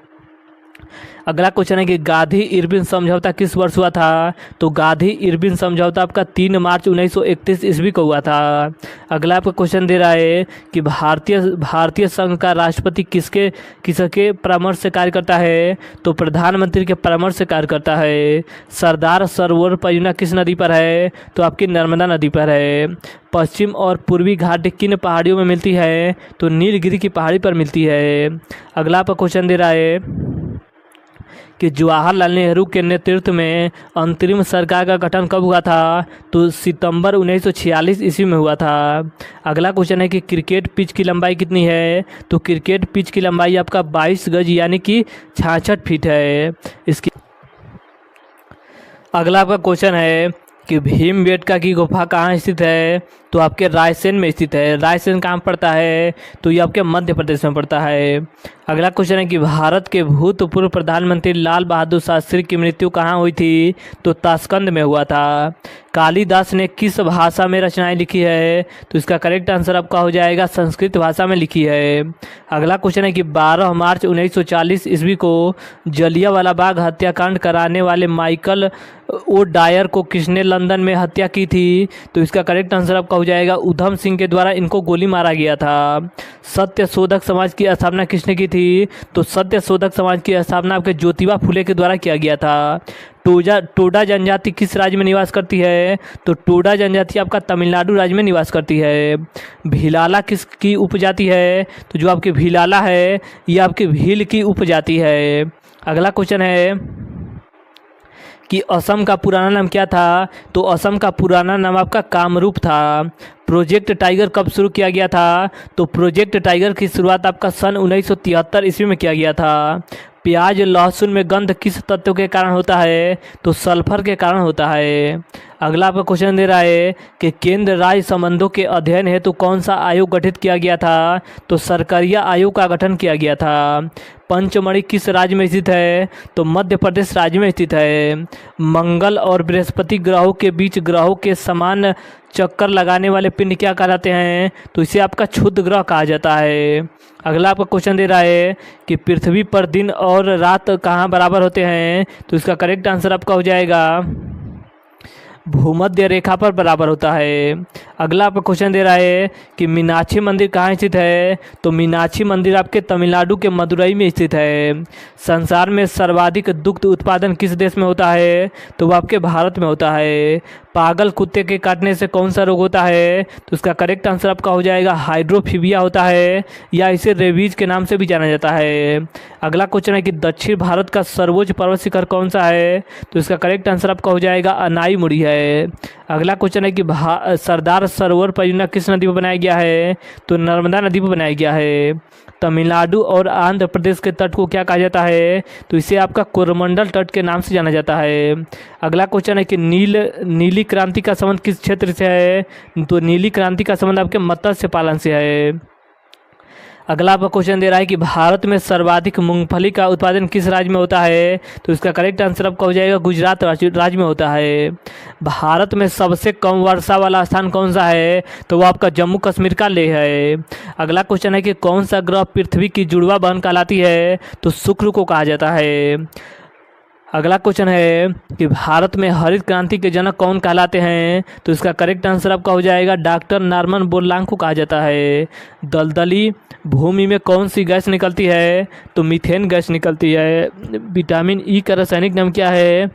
अगला क्वेश्चन है कि गांधी इरविन समझौता किस वर्ष हुआ था? तो गांधी इरविन समझौता आपका 3 मार्च 1931 ईस्वी को हुआ था। अगला आपका क्वेश्चन दे रहा है कि भारतीय संघ का राष्ट्रपति किसके परामर्श से कार्य करता है? तो प्रधानमंत्री के परामर्श से कार्य करता है। सरदार सरोवर परियोजना किस नदी पर है? तो आपकी नर्मदा नदी पर है। पश्चिम और पूर्वी घाट किन पहाड़ियों में मिलती है? तो नीलगिरी की पहाड़ी पर मिलती है। अगला आपका क्वेश्चन दे रहा है कि जवाहरलाल नेहरू के नेतृत्व में अंतरिम सरकार का गठन कब हुआ था? तो सितंबर 1946 ईस्वी में हुआ था। अगला क्वेश्चन है कि क्रिकेट पिच की लंबाई कितनी है? तो क्रिकेट पिच की लंबाई आपका 22 गज यानी कि 66 फीट है। इसकी अगला आपका क्वेश्चन है कि भीमबेटका की गुफा कहाँ स्थित है? तो आपके रायसेन में स्थित है। रायसेन कहाँ पड़ता है? तो ये आपके मध्य प्रदेश में पड़ता है। अगला क्वेश्चन है कि भारत के भूतपूर्व प्रधानमंत्री लाल बहादुर शास्त्री की मृत्यु कहाँ हुई थी? तो ताशकंद में हुआ था। कालिदास ने किस भाषा में रचनाएं लिखी है? तो इसका करेक्ट आंसर आपका हो जाएगा संस्कृत भाषा में लिखी है। अगला क्वेश्चन है कि 12 मार्च 1940 ईस्वी को जलियांवाला बाग हत्याकांड कराने वाले माइकल ओ डायर को किसने लंदन में हत्या की थी? तो इसका करेक्ट आंसर आपका हो जाएगा उधम सिंह के द्वारा इनको गोली मारा गया था। सत्य शोधक समाज की स्थापना किसने की थी? तो सत्य शोधक समाज की स्थापना आपके ज्योतिबा फुले के द्वारा किया गया था। टोडा जनजाति किस राज्य में निवास करती है? तो टोडा जनजाति आपका तमिलनाडु राज्य में निवास करती है। भीलाला किसकी उपजाति है? तो जो आपकी भीलाला है ये आपकी भील की उपजाति है। अगला क्वेश्चन है कि असम का पुराना नाम क्या था? तो असम का पुराना नाम आपका कामरूप था। प्रोजेक्ट टाइगर कब शुरू किया गया था? तो प्रोजेक्ट टाइगर की शुरुआत आपका सन 1973 ईस्वी में किया गया था। प्याज लहसुन में गंध किस तत्व के कारण होता है? तो सल्फर के कारण होता है। अगला आपका क्वेश्चन दे रहा है कि केंद्र राज्य संबंधों के अध्ययन हेतु कौन सा आयोग गठित किया गया था? तो सरकारिया आयोग का गठन किया गया था। पंचमढ़ी किस राज्य में स्थित है? तो मध्य प्रदेश राज्य में स्थित है। मंगल और बृहस्पति ग्रहों के बीच ग्रहों के समान चक्कर लगाने वाले पिंड क्या कहलाते हैं? तो इसे आपका क्षुद्र ग्रह कहा जाता है। अगला आपका क्वेश्चन दे रहा है कि पृथ्वी पर दिन और रात कहाँ बराबर होते हैं? तो इसका करेक्ट आंसर आपका हो जाएगा भूमध्य रेखा पर बराबर होता है। अगला आपका क्वेश्चन दे रहा है कि मीनाक्षी मंदिर कहाँ स्थित है? तो मीनाक्षी मंदिर आपके तमिलनाडु के मदुरई में स्थित है। संसार में सर्वाधिक दुग्ध उत्पादन किस देश में होता है? तो वो आपके भारत में होता है। पागल कुत्ते के काटने से कौन सा रोग होता है? तो इसका करेक्ट आंसर आपका हो जाएगा हाइड्रोफीबिया होता है, या इसे रेबीज के नाम से भी जाना जाता है। अगला क्वेश्चन है कि दक्षिण भारत का सर्वोच्च पर्वत शिखर कौन सा है? तो इसका करेक्ट आंसर आपका हो जाएगा अनाईमुड़ी है। अगला क्वेश्चन है कि सरदार सरोवर परियोजना किस नदी पर बनाया गया है? तो नर्मदा नदी पर बनाया गया है। तमिलनाडु और आंध्र प्रदेश के तट को क्या कहा जाता है? तो इसे आपका कोरमंडल तट के नाम से जाना जाता है। अगला क्वेश्चन है कि नीली क्रांति का संबंध किस क्षेत्र से है? तो नीली क्रांति का संबंध आपके मत्स्य पालन से है। अगला आपका क्वेश्चन दे रहा है कि भारत में सर्वाधिक मूंगफली का उत्पादन किस राज्य में होता है? तो इसका करेक्ट आंसर आपका हो जाएगा गुजरात राज्य में होता है। भारत में सबसे कम वर्षा वाला स्थान कौन सा है? तो वो आपका जम्मू कश्मीर का लेह है। अगला क्वेश्चन है कि कौन सा ग्रह पृथ्वी की जुड़वा बहन कहलाती है? तो शुक्र को कहा जाता है। अगला क्वेश्चन है कि भारत में हरित क्रांति के जनक कौन कहलाते हैं? तो इसका करेक्ट आंसर आपका हो जाएगा डॉक्टर नॉर्मन बोरलॉन्ग को कहा जाता है। दलदली भूमि में कौन सी गैस निकलती है? तो मीथेन गैस निकलती है। विटामिन ई का रासायनिक नाम क्या है?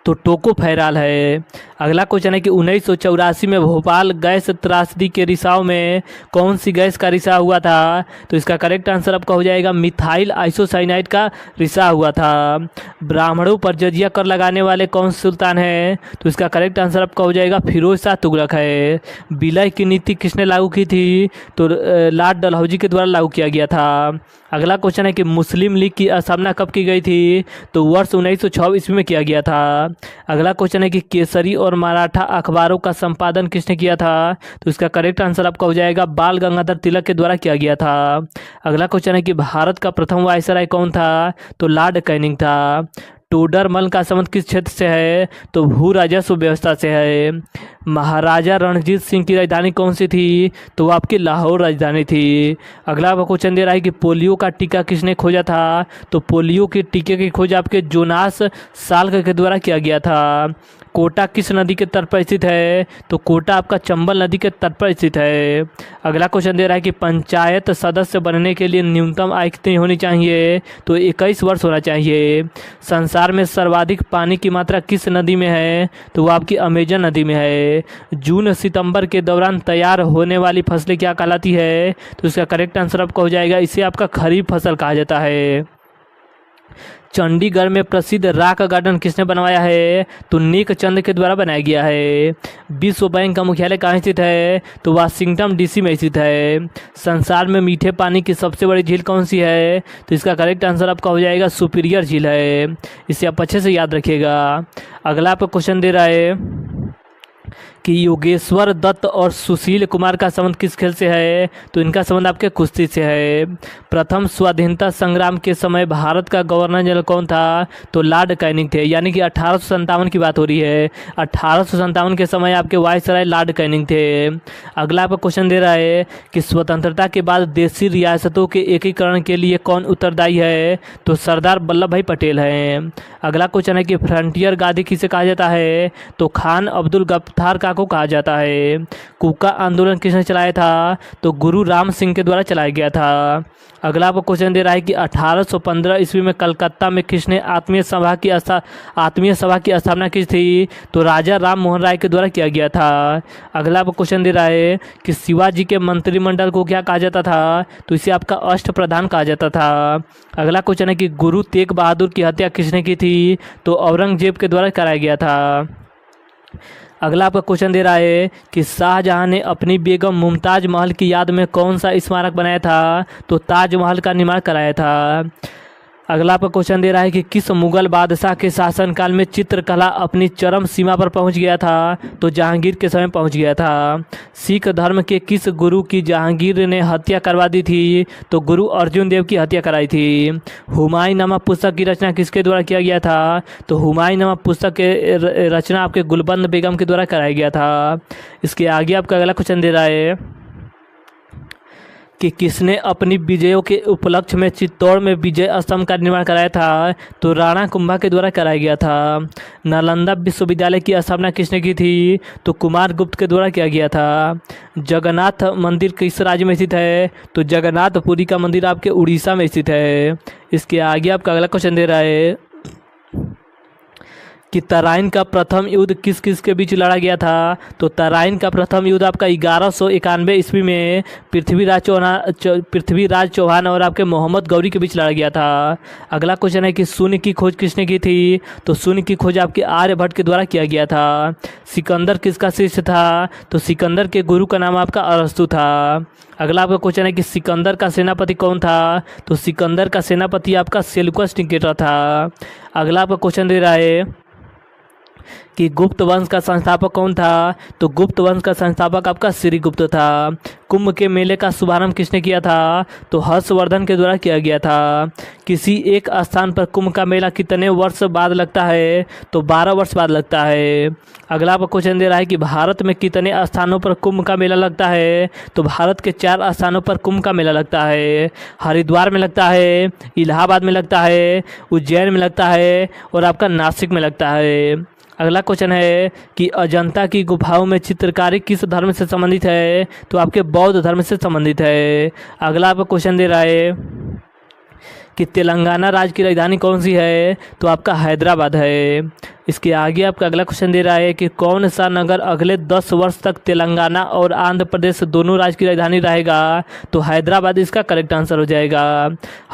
तो टोकोफेराल है। अगला क्वेश्चन है कि 1984 में भोपाल गैस त्रासदी के रिसाव में कौन सी गैस का रिसाव हुआ था? तो इसका करेक्ट आंसर आपका हो जाएगा मिथाइल आइसोसाइनाइड का रिसाव हुआ था। ब्राह्मणों पर जजिया कर लगाने वाले कौन से सुल्तान हैं? तो इसका करेक्ट आंसर आपका हो जाएगा फिरोज शाह तुगलक है। विलय की नीति किसने लागू की थी? तो लॉर्ड डलहौजी के द्वारा लागू किया गया था। अगला क्वेश्चन है कि मुस्लिम लीग की स्थापना कब की गई थी? तो वर्ष 1906 ईस्वी में किया गया था। अगला क्वेश्चन है कि केसरी और मराठा अखबारों का संपादन किसने किया था? तो इसका करेक्ट आंसर आपका हो जाएगा बाल गंगाधर तिलक के द्वारा किया गया था। अगला क्वेश्चन है कि भारत का प्रथम वायसराय कौन था? तो लॉर्ड कैनिंग था। टोडरमल का संबंध किस क्षेत्र से है? तो भू राजस्व व्यवस्था से है। महाराजा रणजीत सिंह की राजधानी कौन सी थी? तो वो आपकी लाहौर राजधानी थी। अगला क्वेश्चन दे रहा है कि पोलियो का टीका किसने खोजा था? तो पोलियो के टीके की खोज आपके जोनास साल्क के द्वारा किया गया था। कोटा किस नदी के तट पर स्थित है? तो कोटा आपका चंबल नदी के तट पर स्थित है। अगला क्वेश्चन दे रहा है कि पंचायत सदस्य बनने के लिए न्यूनतम आयु कितनी होनी चाहिए? तो 21 वर्ष होना चाहिए। संसार में सर्वाधिक पानी की मात्रा किस नदी में है? तो वो आपकी अमेजन नदी में है। जून सितंबर के दौरान तैयार होने वाली फसलें क्या कहलाती है? तो इसका करेक्ट आंसर आपका हो जाएगा इसे आपका खरीफ फसल कहा जाता है। चंडीगढ़ में प्रसिद्ध रॉक गार्डन किसने बनवाया है? तो नीक चंद के द्वारा बनाया गया है। विश्व बैंक का मुख्यालय कहाँ स्थित है? तो वाशिंगटन डीसी में स्थित है। संसार में मीठे पानी की सबसे बड़ी झील कौन सी है? तो इसका करेक्ट आंसर आपका हो जाएगा सुपीरियर झील है। इसे आप अच्छे से याद रखिएगा। अगला आपको क्वेश्चन दे रहा है कि योगेश्वर दत्त और सुशील कुमार का संबंध किस खेल से है? तो इनका संबंध आपके कुश्ती से है। प्रथम स्वाधीनता संग्राम के समय भारत का गवर्नर जनरल कौन था? तो लॉर्ड कैनिंग थे। यानी कि 1857 की बात हो रही है। 1857 के समय आपके वायसराय लॉर्ड कैनिंग थे। अगला आपका क्वेश्चन दे रहा है कि स्वतंत्रता के बाद देशी रियासतों के एकीकरण के लिए कौन उत्तरदायी है? तो सरदार वल्लभ भाई पटेल हैं। अगला क्वेश्चन है कि फ्रंटियर गांधी किसे कहा जाता है? तो खान अब्दुल गफ्फार को कहा जाता है। कूका आंदोलन किसने चलाया था? तो गुरु राम सिंह के द्वारा चलाया गया था। अगला आपको क्वेश्चन दे रहा है कि 1815 ईस्वी में कलकत्ता में किसने आत्मीय सभा की स्थापना की थी? तो राजा राम मोहन राय के द्वारा किया गया था। अगला आपको क्वेश्चन दे रहा है कि शिवाजी के मंत्रिमंडल को क्या कहा जाता था? तो इसे आपका अष्टप्रधान कहा जाता था। अगला क्वेश्चन है कि गुरु तेग बहादुर की हत्या किसने की थी? तो औरंगजेब के द्वारा कराया गया था। अगला आपका क्वेश्चन दे रहा है कि शाहजहां ने अपनी बेगम मुमताज महल की याद में कौन सा स्मारक बनाया था? तो ताजमहल का निर्माण कराया था। अगला आपका क्वेश्चन दे रहा है कि किस मुगल बादशाह के शासनकाल में चित्रकला अपनी चरम सीमा पर पहुंच गया था? तो जहांगीर के समय पहुंच गया था। सिख धर्म के किस गुरु की जहांगीर ने हत्या करवा दी थी? तो गुरु अर्जुन देव की हत्या कराई थी। हुमायूंनामा पुस्तक की रचना किसके द्वारा किया गया था? तो हुमायूंनामा पुस्तक के रचना आपके गुलबंद बेगम के द्वारा कराया गया था। इसके आगे आपका अगला क्वेश्चन दे रहा है कि किसने अपनी विजयों के उपलक्ष्य में चित्तौड़ में विजय स्तंभ का निर्माण कराया था? तो राणा कुंभा के द्वारा कराया गया था। नालंदा विश्वविद्यालय की स्थापना किसने की थी? तो कुमार गुप्त के द्वारा किया गया था। जगन्नाथ मंदिर किस राज्य में स्थित है? तो जगन्नाथपुरी का मंदिर आपके उड़ीसा में स्थित है। इसके आगे आपका अगला क्वेश्चन दे रहा है कि तराइन का प्रथम युद्ध किस किस के बीच लड़ा गया था? तो तराइन का प्रथम युद्ध आपका 1191 ईस्वी में पृथ्वीराज चौहान और आपके मोहम्मद गौरी के बीच लड़ा गया था। अगला क्वेश्चन है कि शून्य की खोज किसने की थी? तो शून्य की खोज आपके आर्यभट्ट के द्वारा किया गया था। सिकंदर किसका शिष्य था? तो सिकंदर के गुरु का नाम आपका अरस्तु था। अगला आपका क्वेश्चन है कि सिकंदर का सेनापति कौन था? तो सिकंदर का सेनापति आपका सेल्यूकस निकेटर था। अगला आपका क्वेश्चन दे रहा है कि गुप्त वंश का संस्थापक कौन था? तो गुप्त वंश का संस्थापक आपका श्रीगुप्त था। कुंभ के मेले का शुभारंभ किसने किया था? तो हर्षवर्धन के द्वारा किया गया था। किसी एक स्थान पर कुंभ का मेला कितने वर्ष बाद लगता है? तो 12 वर्ष बाद लगता है। अगला आपको क्वेश्चन दे रहा है कि भारत में कितने स्थानों पर कुंभ का मेला लगता है? तो भारत के 4 स्थानों पर कुंभ का मेला लगता है। हरिद्वार में लगता है, इलाहाबाद में लगता है, उज्जैन में लगता है और आपका नासिक में लगता है। अगला क्वेश्चन है कि अजंता की गुफाओं में चित्रकारी किस धर्म से संबंधित है? तो आपके बौद्ध धर्म से संबंधित है। अगला आपको क्वेश्चन दे रहा है कि तेलंगाना राज्य की राजधानी कौन सी है? तो आपका हैदराबाद है। इसके आगे आपका अगला क्वेश्चन दे रहा है कि कौन सा नगर अगले 10 वर्ष तक तेलंगाना और आंध्र प्रदेश दोनों राज्य की राजधानी रहेगा? तो हैदराबाद इसका करेक्ट आंसर हो जाएगा।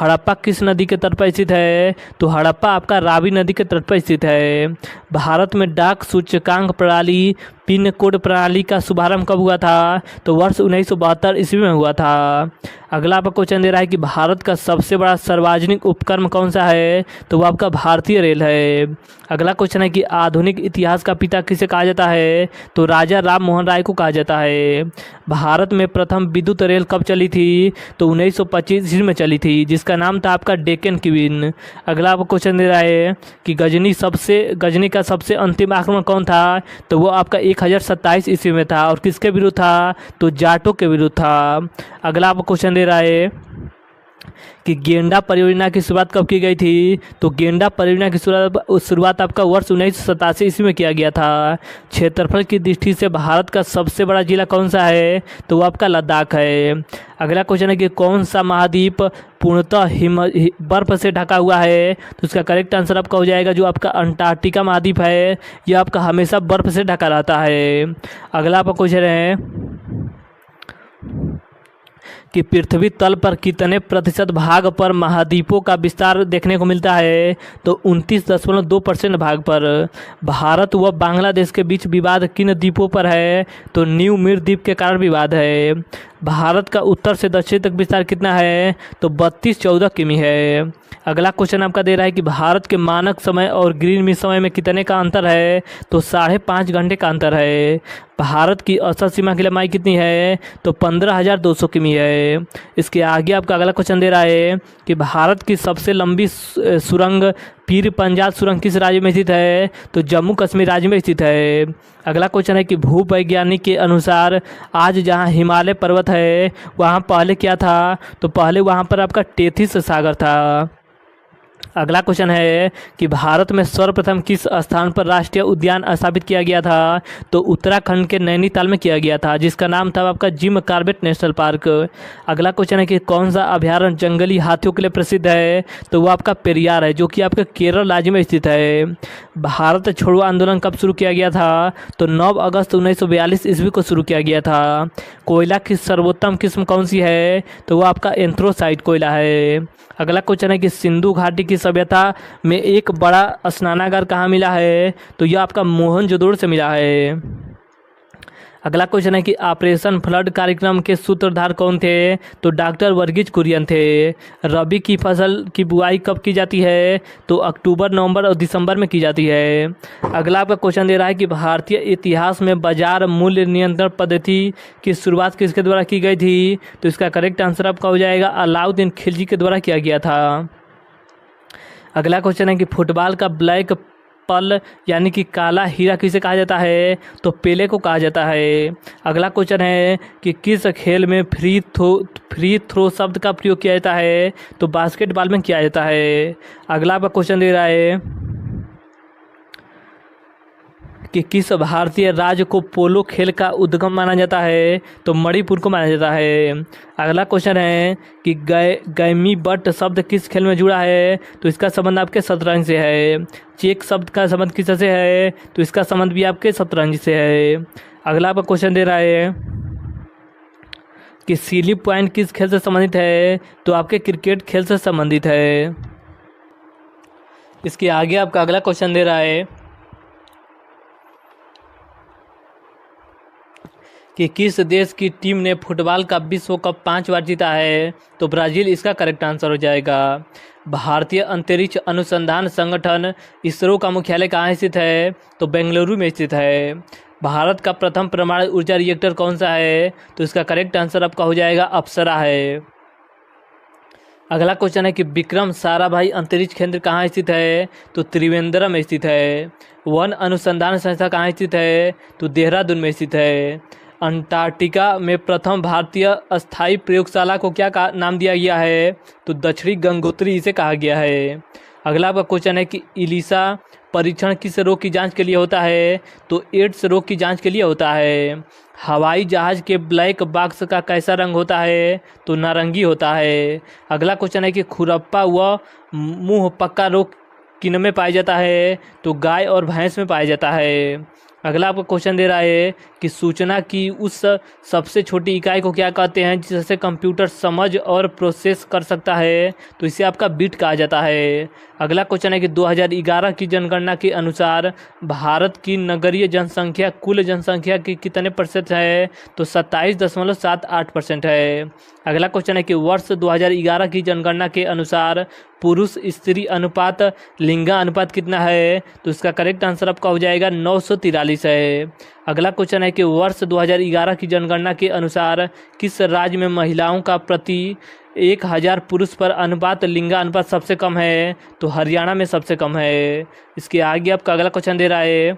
हड़प्पा किस नदी के तट पर स्थित है? तो हड़प्पा आपका रावी नदी के तट पर स्थित है। भारत में डाक सूचकांक प्रणाली पिन कोड प्रणाली का शुभारंभ कब हुआ था? तो वर्ष 1972 ईस्वी में हुआ था। अगला आपका क्वेश्चन दे रहा है कि भारत का सबसे बड़ा सार्वजनिक उपक्रम कौन सा है? तो वो आपका भारतीय रेल है। अगला क्वेश्चन है कि आधुनिक इतिहास का पिता किसे कहा जाता है? तो राजा राम मोहन राय को कहा जाता है। भारत में प्रथम विद्युत रेल कब चली थी? तो 1925 ईस्वी में चली थी, जिसका नाम था आपका डेक्कन क्वीन। अगला आपको क्वेश्चन दे रहा है कि गजनी का सबसे अंतिम आक्रमण कौन था? तो वो आपका 1027 ईस्वी में था और किसके विरुद्ध था? तो जाटों के विरुद्ध था। अगला आपको क्वेश्चन दे रहा है कि गेंडा परियोजना की शुरुआत कब की गई थी? तो गेंडा परियोजना की शुरुआत आपका वर्ष 1987 ईस्वी में किया गया था। क्षेत्रफल की दृष्टि से भारत का सबसे बड़ा जिला कौन सा है? तो वो आपका लद्दाख है। अगला क्वेश्चन है कि कौन सा महाद्वीप पूर्णतः बर्फ से ढका हुआ है? तो इसका करेक्ट आंसर आपका हो जाएगा जो आपका अंटार्कटिका महाद्वीप है, यह आपका हमेशा बर्फ से ढका रहता है। अगला आपका क्वेश्चन है कि पृथ्वी तल पर कितने प्रतिशत भाग पर महाद्वीपों का विस्तार देखने को मिलता है? तो 29.2% भाग पर। भारत व बांग्लादेश के बीच विवाद किन द्वीपों पर है? तो न्यू मिर द्वीप के कारण विवाद है। भारत का उत्तर से दक्षिण तक विस्तार कितना है? तो 3214 किमी है। अगला क्वेश्चन आपका दे रहा है कि भारत के मानक समय और ग्रीनविच समय में कितने का अंतर है? तो 5.5 घंटे का अंतर है। भारत की औसत सीमा की लंबाई कितनी है? तो 15,200 किमी है। इसके आगे आपका अगला क्वेश्चन दे रहा है कि भारत की सबसे लंबी सुरंग पीर पंजाल सुरंग किस राज्य में स्थित है? तो जम्मू कश्मीर राज्य में स्थित है। अगला क्वेश्चन है कि भूवैज्ञानिक के अनुसार आज जहां हिमालय पर्वत है वहां पहले क्या था? तो पहले वहां पर आपका टेथिस सागर था। अगला क्वेश्चन है कि भारत में सर्वप्रथम किस स्थान पर राष्ट्रीय उद्यान स्थापित किया गया था? तो उत्तराखंड के नैनीताल में किया गया था, जिसका नाम था आपका जिम कॉर्बेट नेशनल पार्क। अगला क्वेश्चन है कि कौन सा अभ्यारण्य जंगली हाथियों के लिए प्रसिद्ध है? तो वो आपका पेरियार है, जो कि आपके केरल राज्य में स्थित है। भारत छोड़ो आंदोलन कब शुरू किया गया था? तो 9 अगस्त 1942 ईस्वी को शुरू किया गया था। कोयला की सर्वोत्तम किस्म कौन सी है? तो वो आपका एंथ्रोसाइट कोयला है। अगला क्वेश्चन है कि सिंधु घाटी की सभ्यता में एक बड़ा स्नानागार कहाँ मिला है? तो यह आपका मोहनजोदड़ो से मिला है। अगला क्वेश्चन है कि ऑपरेशन फ्लड कार्यक्रम के सूत्रधार कौन थे? तो डॉक्टर वर्गीज कुरियन थे। रबी की फसल की बुआई कब की जाती है? तो अक्टूबर, नवंबर और दिसंबर में की जाती है। अगला आपका क्वेश्चन दे रहा है कि भारतीय इतिहास में बाजार मूल्य नियंत्रण पद्धति की शुरुआत किसके द्वारा की गई थी? तो इसका करेक्ट आंसर आपका हो जाएगा अलाउद्दीन खिलजी के द्वारा किया गया था। अगला क्वेश्चन है कि फुटबॉल का ब्लैक पल यानी कि काला हीरा किसे कहा जाता है? तो पेले को कहा जाता है। अगला क्वेश्चन है कि किस खेल में फ्री थ्रो शब्द का प्रयोग किया जाता है? तो बास्केटबॉल में किया जाता है। अगला आपका क्वेश्चन दे रहा है कि किस भारतीय राज्य को पोलो खेल का उद्गम माना जाता है? तो मणिपुर को माना जाता है। अगला क्वेश्चन है कि गैमी बट शब्द किस खेल में जुड़ा है? तो इसका संबंध आपके शतरंज से है। चेक शब्द का संबंध किससे है? तो इसका संबंध भी आपके शतरंज से है। अगला आपका क्वेश्चन दे रहा है कि स्लिप पॉइंट किस खेल से संबंधित है? तो आपके क्रिकेट खेल से संबंधित है। इसके आगे आपका अगला क्वेश्चन दे रहा है कि किस देश की टीम ने फुटबॉल का विश्व कप 5 बार जीता है? तो ब्राज़ील इसका करेक्ट आंसर हो जाएगा। भारतीय अंतरिक्ष अनुसंधान संगठन इसरो का मुख्यालय कहाँ स्थित है? तो बेंगलुरु में स्थित है। भारत का प्रथम परमाणु ऊर्जा रिएक्टर कौन सा है? तो इसका करेक्ट आंसर आपका हो जाएगा अप्सरा है। अगला क्वेश्चन है कि विक्रम साराभाई अंतरिक्ष केंद्र कहाँ स्थित है? तो त्रिवेंद्रम में स्थित है। वन अनुसंधान संस्था कहाँ स्थित है? तो देहरादून में स्थित है। अंटार्कटिका में प्रथम भारतीय अस्थायी प्रयोगशाला को क्या नाम दिया गया है? तो दक्षिणी गंगोत्री इसे कहा गया है। अगला आपका क्वेश्चन है कि इलिसा परीक्षण किस रोग की जांच के लिए होता है? तो एड्स रोग की जांच के लिए होता है। हवाई जहाज के ब्लैक बॉक्स का कैसा रंग होता है? तो नारंगी होता है। अगला क्वेश्चन है कि खुरप्पा व मुंह पक्का रोग किन में पाया जाता है? तो गाय और भैंस में पाया जाता है। अगला आपको क्वेश्चन दे रहा है कि सूचना की उस सबसे छोटी इकाई को क्या कहते हैं जिसे कंप्यूटर समझ और प्रोसेस कर सकता है? तो इसे आपका बिट कहा जाता है। अगला क्वेश्चन है कि 2011 की जनगणना के अनुसार भारत की नगरीय जनसंख्या कुल जनसंख्या की कितने प्रतिशत है? तो 27.78% है। अगला क्वेश्चन है कि वर्ष 2011 की जनगणना के अनुसार पुरुष स्त्री अनुपात लिंगा अनुपात कितना है? तो इसका करेक्ट आंसर आपका हो जाएगा 943 है। अगला क्वेश्चन है कि वर्ष 2011 की जनगणना के अनुसार किस राज्य में महिलाओं का प्रति 1000 पुरुष पर अनुपात लिंगा अनुपात सबसे कम है? तो हरियाणा में सबसे कम है। इसके आगे आपका अगला क्वेश्चन दे रहा है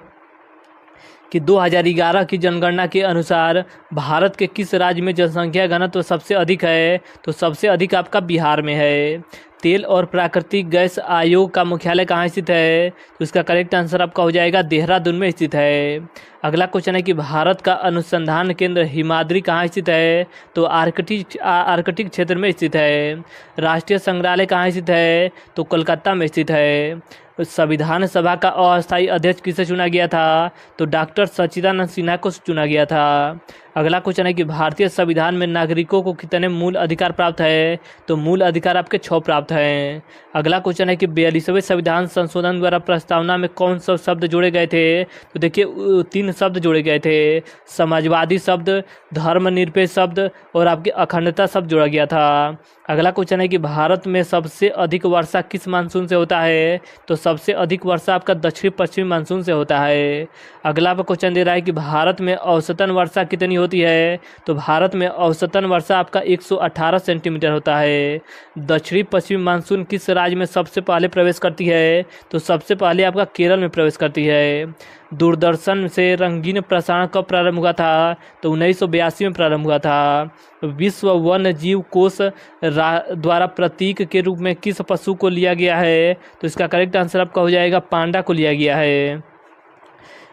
कि 2011 की जनगणना के अनुसार भारत के किस राज्य में जनसंख्या घनत्व सबसे अधिक है? तो सबसे अधिक आपका बिहार में है। तेल और प्राकृतिक गैस आयोग का मुख्यालय कहाँ स्थित है? तो इसका करेक्ट आंसर आपका हो जाएगा देहरादून में स्थित है। अगला क्वेश्चन है कि भारत का अनुसंधान केंद्र हिमाद्री कहाँ स्थित है? तो आर्कटिक क्षेत्र में स्थित है। राष्ट्रीय संग्रहालय कहाँ स्थित है? तो कोलकाता में स्थित है। संविधान सभा का अस्थायी अध्यक्ष किसे चुना गया था? तो डॉक्टर सच्चिदानंद सिन्हा को चुना गया था। अगला क्वेश्चन है कि भारतीय संविधान में नागरिकों को कितने मूल अधिकार प्राप्त है? तो मूल अधिकार आपके 6 प्राप्त हैं। अगला क्वेश्चन है कि 42वें संविधान संशोधन द्वारा प्रस्तावना में कौन सा शब्द जोड़े गए थे? तो देखिए 3 शब्द जोड़े गए थे। समाजवादी शब्द, धर्मनिरपेक्ष शब्द और आपकी अखंडता शब्द जोड़ा गया था। अगला क्वेश्चन है कि भारत में सबसे अधिक वर्षा किस मानसून से होता है? तो सबसे अधिक वर्षा आपका दक्षिण पश्चिमी मानसून से होता है। अगला आपका क्वेश्चन दे रहा है कि भारत में औसतन वर्षा कितनी होती है? तो भारत में औसतन वर्षा आपका 118 सेंटीमीटर होता है। दक्षिणी पश्चिमी मानसून किस राज्य में सबसे पहले प्रवेश करती है? तो सबसे पहले आपका केरल में प्रवेश करती है। दूरदर्शन से रंगीन प्रसारण कब प्रारंभ हुआ था? तो 1982 में प्रारंभ हुआ था। विश्व वन्य जीव कोष द्वारा प्रतीक के रूप में किस पशु को लिया गया है? तो इसका करेक्ट आंसर आपका हो जाएगा पांडा को लिया गया है।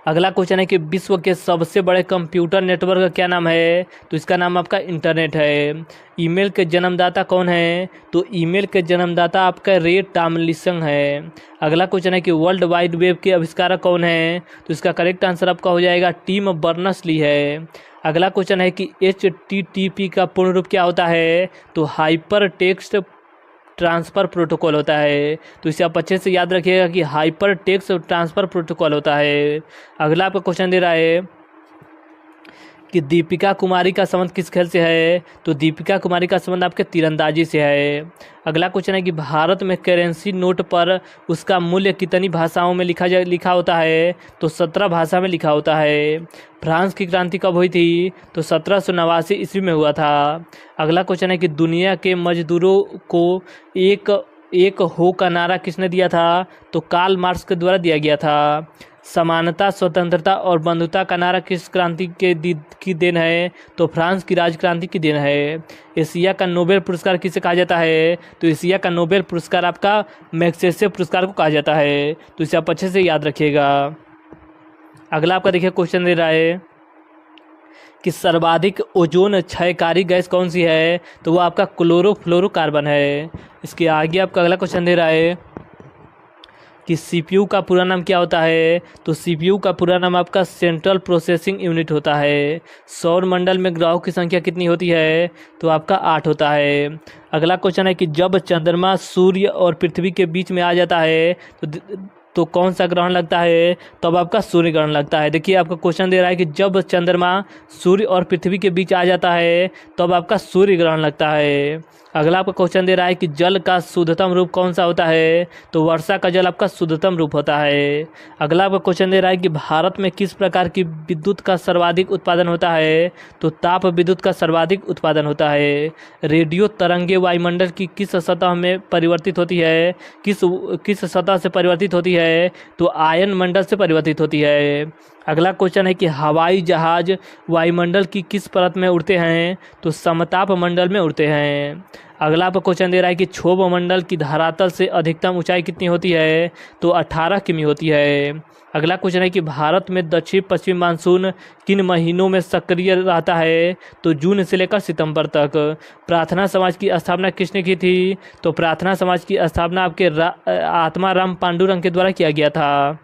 अगला क्वेश्चन है कि विश्व के सबसे बड़े कंप्यूटर नेटवर्क का क्या नाम है? तो इसका नाम आपका इंटरनेट है। ईमेल के जन्मदाता कौन है? तो ईमेल के जन्मदाता आपका रे टॉमलिंसन है। अगला क्वेश्चन है कि वर्ल्ड वाइड वेब के आविष्कारक कौन है? तो इसका करेक्ट आंसर आपका हो जाएगा टिम बर्नर्स-ली है। अगला क्वेश्चन है कि HTTP का पूर्ण रूप क्या होता है? तो हाइपर टेक्स्ट ट्रांसफ़र प्रोटोकॉल होता है। तो इसे आप अच्छे से याद रखिएगा कि हाइपर टेक्स्ट ट्रांसफ़र प्रोटोकॉल होता है। अगला आपका क्वेश्चन दे रहा है कि दीपिका कुमारी का संबंध किस खेल से है? तो दीपिका कुमारी का संबंध आपके तीरंदाजी से है। अगला क्वेश्चन है कि भारत में करेंसी नोट पर उसका मूल्य कितनी भाषाओं में लिखा होता है? तो 17 भाषा में लिखा होता है। फ्रांस की क्रांति कब हुई थी? तो 1789 ईस्वी में हुआ था। अगला क्वेश्चन है कि दुनिया के मजदूरों को एक हो का नारा किसने दिया था? तो कार्ल मार्क्स के द्वारा दिया गया था। समानता, स्वतंत्रता और बंधुता का नारा किस क्रांति की देन है? तो फ्रांस की राजक्रांति की देन है। एशिया का नोबेल पुरस्कार किसे कहा जाता है? तो एशिया का नोबेल पुरस्कार आपका मैग्सेसे पुरस्कार को कहा जाता है। तो इसे आप अच्छे से याद रखिएगा। अगला आपका देखिए क्वेश्चन दे रहा है कि सर्वाधिक ओजोन क्षयकारी गैस कौन सी है? तो वो आपका क्लोरोफ्लोरोकार्बन है। इसके आगे आपका अगला क्वेश्चन दे रहा है कि CPU का पूरा नाम क्या होता है? तो CPU का पूरा नाम आपका सेंट्रल प्रोसेसिंग यूनिट होता है। सौर मंडल में ग्रहों की संख्या कितनी होती है? तो आपका 8 होता है। अगला क्वेश्चन है कि जब चंद्रमा सूर्य और पृथ्वी के बीच में आ जाता है तो कौन सा ग्रहण लगता है? तो अब आपका सूर्य ग्रहण लगता है। देखिए आपका क्वेश्चन दे रहा है कि जब चंद्रमा सूर्य और पृथ्वी के बीच आ जाता है तो अब आपका सूर्य ग्रहण लगता है। अगला आपका क्वेश्चन दे रहा है कि जल का शुद्धतम रूप कौन सा होता है? तो वर्षा का जल आपका शुद्धतम रूप होता है। अगला आपका क्वेश्चन दे रहा है कि भारत में किस प्रकार की विद्युत का सर्वाधिक उत्पादन होता है? तो ताप विद्युत का सर्वाधिक उत्पादन होता है। रेडियो तरंगे वायुमंडल की किस सतह में परिवर्तित होती है? किस सतह से परिवर्तित होती है? तो आयन मंडल से परिवर्तित होती है। अगला क्वेश्चन है कि हवाई जहाज वायुमंडल की किस परत में उड़ते हैं? तो समताप मंडल में उड़ते हैं। अगला आपको क्वेश्चन दे रहा है कि क्षोभ मंडल की धरातल से अधिकतम ऊंचाई कितनी होती है? तो 18 किमी होती है। अगला क्वेश्चन है कि भारत में दक्षिण पश्चिम मानसून किन महीनों में सक्रिय रहता है? तो जून से लेकर सितंबर तक। प्रार्थना समाज की स्थापना किसने की थी? तो प्रार्थना समाज की स्थापना आपके आत्मा राम पांडुरंग के द्वारा किया गया था।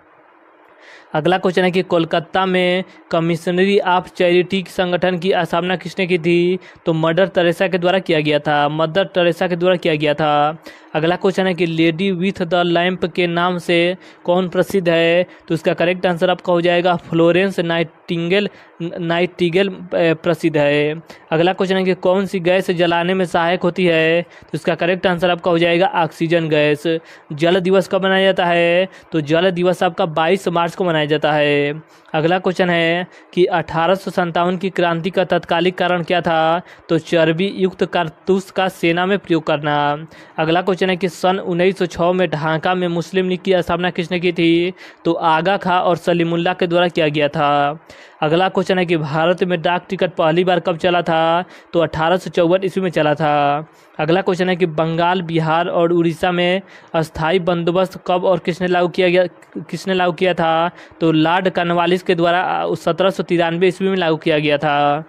अगला क्वेश्चन है कि कोलकाता में कमिश्नरी ऑफ चैरिटी संगठन की स्थापना किसने की थी? तो मदर टेरेसा के द्वारा किया गया था। मदर टेरेसा के द्वारा किया गया था। अगला क्वेश्चन है कि लेडी विथ द लैंप के नाम से कौन प्रसिद्ध है? तो इसका करेक्ट आंसर आपका हो जाएगा फ्लोरेंस नाइटिंगेल प्रसिद्ध है। अगला क्वेश्चन है कि कौन सी गैस जलाने में सहायक होती है? तो इसका करेक्ट आंसर आपका हो जाएगा ऑक्सीजन गैस। जल दिवस कब मनाया जाता है? तो जल दिवस आपका 22 मार्च को मनाया जाता है। अगला क्वेश्चन है कि 1857 की क्रांति का तत्कालिक कारण क्या था? तो चर्बी युक्त कारतूस का सेना में प्रयोग करना। अगला क्वेश्चन है कि सन 1906 में ढाका में मुस्लिम लीग की स्थापना किसने की थी? तो आगा खां और सलीमुल्लाह के द्वारा किया गया था। अगला क्वेश्चन है कि भारत में डाक टिकट पहली बार कब चला था? तो 1854 ईस्वी में चला था। अगला क्वेश्चन है कि बंगाल, बिहार और उड़ीसा में अस्थाई बंदोबस्त कब और किसने लागू किया था? तो लॉर्ड कॉर्नवालिस के द्वारा 1793 ईस्वी में लागू किया गया था।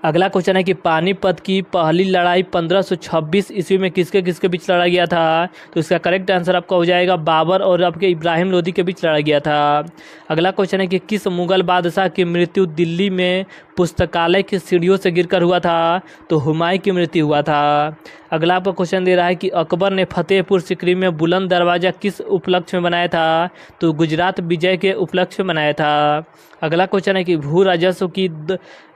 अगला क्वेश्चन है कि पानीपत की पहली लड़ाई 1526 ईस्वी में किसके किसके बीच लड़ा गया था? तो इसका करेक्ट आंसर आपका हो जाएगा बाबर और आपके इब्राहिम लोदी के बीच लड़ा गया था। अगला क्वेश्चन है कि किस मुगल बादशाह की मृत्यु दिल्ली में पुस्तकालय की सीढ़ियों से गिरकर हुआ था? तो हुमायूं की मृत्यु हुआ था। अगला आपका क्वेश्चन दे रहा है कि अकबर ने फतेहपुर सीकरी में बुलंद दरवाज़ा किस उपलक्ष्य में बनाया था? तो गुजरात विजय के उपलक्ष्य में बनाया था। अगला क्वेश्चन है कि भू राजस्व की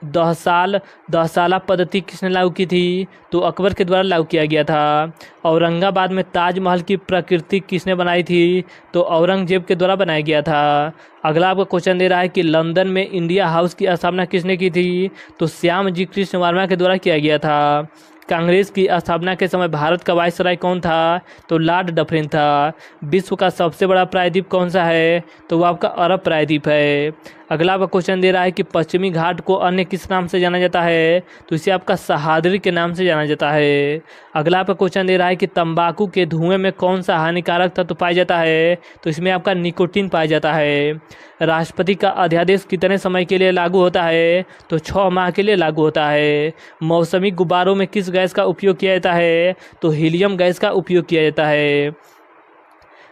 दहसाला पद्धति किसने लागू की थी? तो अकबर के द्वारा लागू किया गया था। औरंगाबाद में ताजमहल की प्रकृति किसने बनाई थी? तो औरंगजेब के द्वारा बनाया गया था। अगला आपका क्वेश्चन दे रहा है कि लंदन में इंडिया हाउस की स्थापना किसने की थी? तो श्याम जी कृष्ण वर्मा के द्वारा किया गया था। कांग्रेस की स्थापना के समय भारत का वायसराय कौन था? तो लॉर्ड डफरिन था। विश्व का सबसे बड़ा प्रायद्वीप कौन सा है? तो वो आपका अरब प्रायद्वीप है। अगला आपका क्वेश्चन दे रहा है कि पश्चिमी घाट को अन्य किस नाम से जाना जाता है? तो इसे आपका सह्याद्री के नाम से जाना जाता है। अगला आपका क्वेश्चन दे रहा है कि तंबाकू के धुएं में कौन सा हानिकारक तत्व पाया जाता है? तो इसमें आपका निकोटीन पाया जाता है। राष्ट्रपति का अध्यादेश कितने समय के लिए लागू होता है? तो 6 माह के लिए लागू होता है। मौसमी गुब्बारों में किस गैस का उपयोग किया जाता है? तो हीलियम गैस का उपयोग किया जाता है।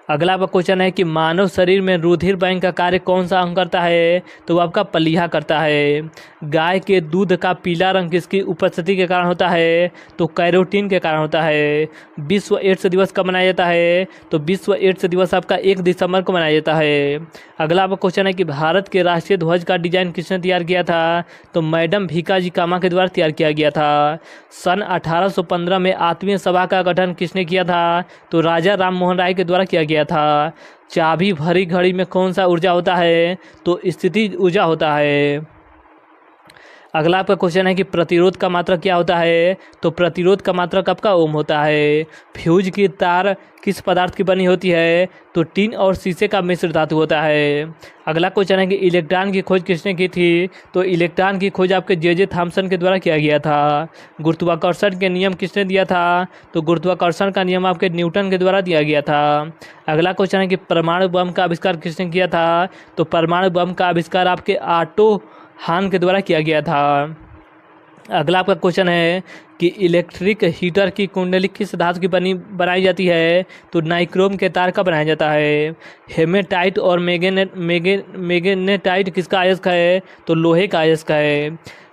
अगला आपका क्वेश्चन है कि मानव शरीर में रुधिर बैंक का कार्य कौन सा अंग करता है? तो वो आपका पलीहा करता है। गाय के दूध का पीला रंग किसकी उपस्थिति के कारण होता है? तो कैरोटीन के कारण होता है। विश्व एड्स दिवस कब मनाया जाता है? तो विश्व एड्स दिवस आपका 1 दिसंबर को मनाया जाता है। अगला आपका क्वेश्चन है कि भारत के राष्ट्रीय ध्वज का डिजाइन किसने तैयार किया था? तो मैडम भीकाजी कामा के द्वारा तैयार किया गया था। सन 1815 में आत्मीय सभा का गठन किसने किया था? तो राजा राम मोहन राय के द्वारा किया गया था। चाबी भरी घड़ी में कौन सा ऊर्जा होता है? तो स्थिति ऊर्जा होता है। अगला आपका क्वेश्चन है कि प्रतिरोध का मात्रक क्या होता है? तो प्रतिरोध का मात्रक आपका ओम होता है। फ्यूज की तार किस पदार्थ की बनी होती है? तो टिन और शीशे का मिश्र धातु होता है। अगला क्वेश्चन है कि इलेक्ट्रॉन की खोज किसने की थी? तो इलेक्ट्रॉन की खोज आपके जे थॉमसन के द्वारा किया गया था। गुरुत्वाकर्षण के नियम किसने दिया था? तो गुरुत्वाकर्षण का नियम आपके न्यूटन के द्वारा दिया गया था। अगला क्वेश्चन है कि परमाणु बम का आविष्कार किसने किया था? तो परमाणु बम का आविष्कार आपके ऑटो हान के द्वारा किया गया था। अगला आपका क्वेश्चन है कि इलेक्ट्रिक हीटर की कुंडली किस धातु की बनाई जाती है? तो नाइक्रोम के तार का बनाया जाता है। हेमेटाइट और मैग्नेटाइट किसका अयस्क है? तो लोहे का अयस्क है।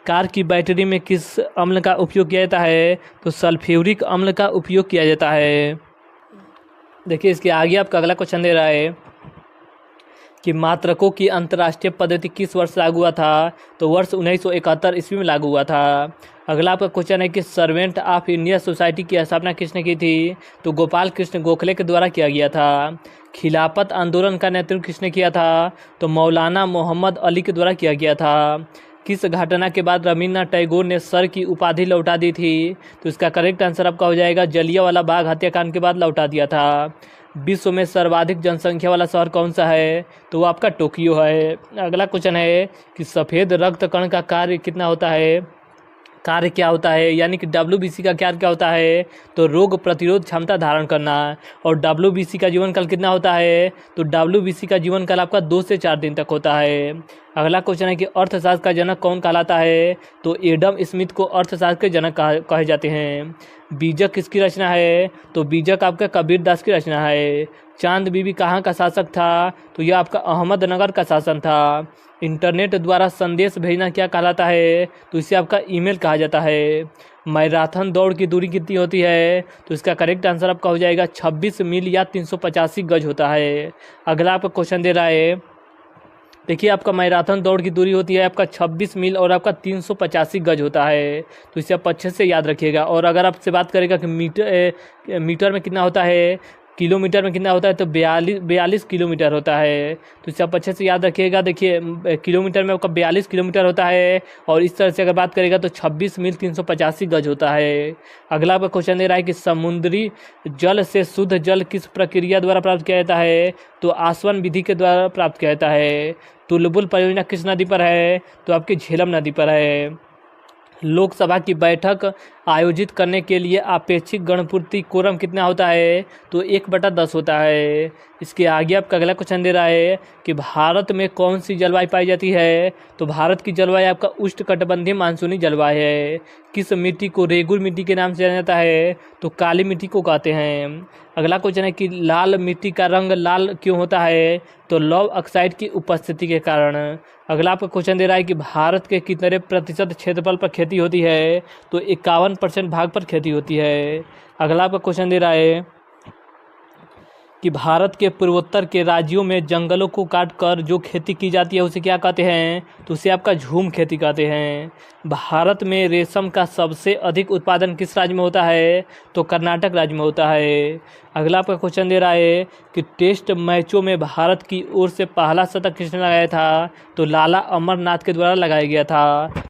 कार की बैटरी में किस अम्ल का उपयोग किया जाता है? तो सल्फ्यूरिक अम्ल का उपयोग किया जाता है। देखिए इसके आगे आपका अगला क्वेश्चन दे रहा है कि मात्रकों की अंतर्राष्ट्रीय पद्धति किस वर्ष लागू हुआ था? तो वर्ष 1971 ईस्वी में लागू हुआ था। अगला आपका क्वेश्चन है कि सर्वेंट ऑफ इंडिया सोसाइटी की स्थापना किसने की थी? तो गोपाल कृष्ण गोखले के द्वारा किया गया था। खिलाफत आंदोलन का नेतृत्व किसने किया था? तो मौलाना मोहम्मद अली के द्वारा किया गया था। किस घटना के बाद रवींद्रनाथ टैगोर ने सर की उपाधि लौटा दी थी? तो इसका करेक्ट आंसर आपका हो जाएगा जलियांवाला बाग हत्याकांड के बाद लौटा दिया था। विश्व में सर्वाधिक जनसंख्या वाला शहर कौन सा है? तो वो आपका टोक्यो है। अगला क्वेश्चन है कि सफ़ेद रक्त कण का कार्य कितना होता है? कार्य क्या होता है, यानी कि WBC का कार्य क्या होता है? तो रोग प्रतिरोध क्षमता धारण करना। और WBC का जीवन काल कितना होता है? तो WBC का जीवन काल आपका 2 से 4 दिन तक होता है। अगला क्वेश्चन है कि अर्थशास्त्र का जनक कौन कहलाता है? तो एडम स्मिथ को अर्थशास्त्र के जनक कहे जाते हैं। बीजक किसकी रचना है? तो बीजक आपका कबीर दास की रचना है। चांद बीबी कहाँ का शासक था? तो यह आपका अहमदनगर का शासन था। इंटरनेट द्वारा संदेश भेजना क्या कहलाता है? तो इसे आपका ईमेल कहा जाता है। मैराथन दौड़ की दूरी कितनी होती है? तो इसका करेक्ट आंसर आपका हो जाएगा 26 मील या 385 गज होता है। अगला आपका क्वेश्चन दे रहा है, देखिए आपका मैराथन दौड़ की दूरी होती है आपका 26 मील और आपका 385 गज होता है। तो इसे आप अच्छे से याद रखिएगा। और अगर आपसे बात करेगा कि मीटर में कितना होता है, किलोमीटर में कितना होता है, तो 42 किलोमीटर होता है। तो इसे आप अच्छे से याद रखिएगा। देखिए किलोमीटर में आपका 42 किलोमीटर होता है और इस तरह से अगर बात करेगा तो 26 मील 385 गज होता है। अगला आपका क्वेश्चन दे रहा है कि समुद्री जल से शुद्ध जल किस प्रक्रिया द्वारा प्राप्त किया जाता है? तो आसवन विधि के द्वारा प्राप्त किया जाता है। तुलबुल परियोजना किस नदी पर है? तो आपकी झेलम नदी पर है। लोकसभा की बैठक आयोजित करने के लिए अपेक्षित गणपूर्ति कोरम कितना होता है? तो 1/10 होता है। इसके आगे आपका अगला क्वेश्चन दे रहा है कि भारत में कौन सी जलवायु पाई जाती है? तो भारत की जलवायु आपका उष्णकटिबंधीय मानसूनी जलवायु है। किस मिट्टी को रेगुर मिट्टी के नाम से जाना जाता है? तो काली मिट्टी को कहते हैं। अगला क्वेश्चन है कि लाल मिट्टी का रंग लाल क्यों होता है? तो लौह ऑक्साइड की उपस्थिति के कारण। अगला आपका क्वेश्चन दे रहा है कि भारत के कितने प्रतिशत क्षेत्रफल पर खेती होती है? तो 51% भाग पर खेती होती है। अगला आपका क्वेश्चन दे रहा है कि भारत के पूर्वोत्तर के राज्यों में जंगलों को काटकर जो खेती की जाती है उसे क्या कहते हैं? तो उसे आपका झूम खेती कहते हैं। भारत में रेशम का सबसे अधिक उत्पादन किस राज्य में होता है? तो कर्नाटक राज्य में होता है। अगला आपका क्वेश्चन दे रहा है कि टेस्ट मैचों में भारत की ओर से पहला शतक किसने लगाया था? तो लाला अमरनाथ के द्वारा लगाया गया था।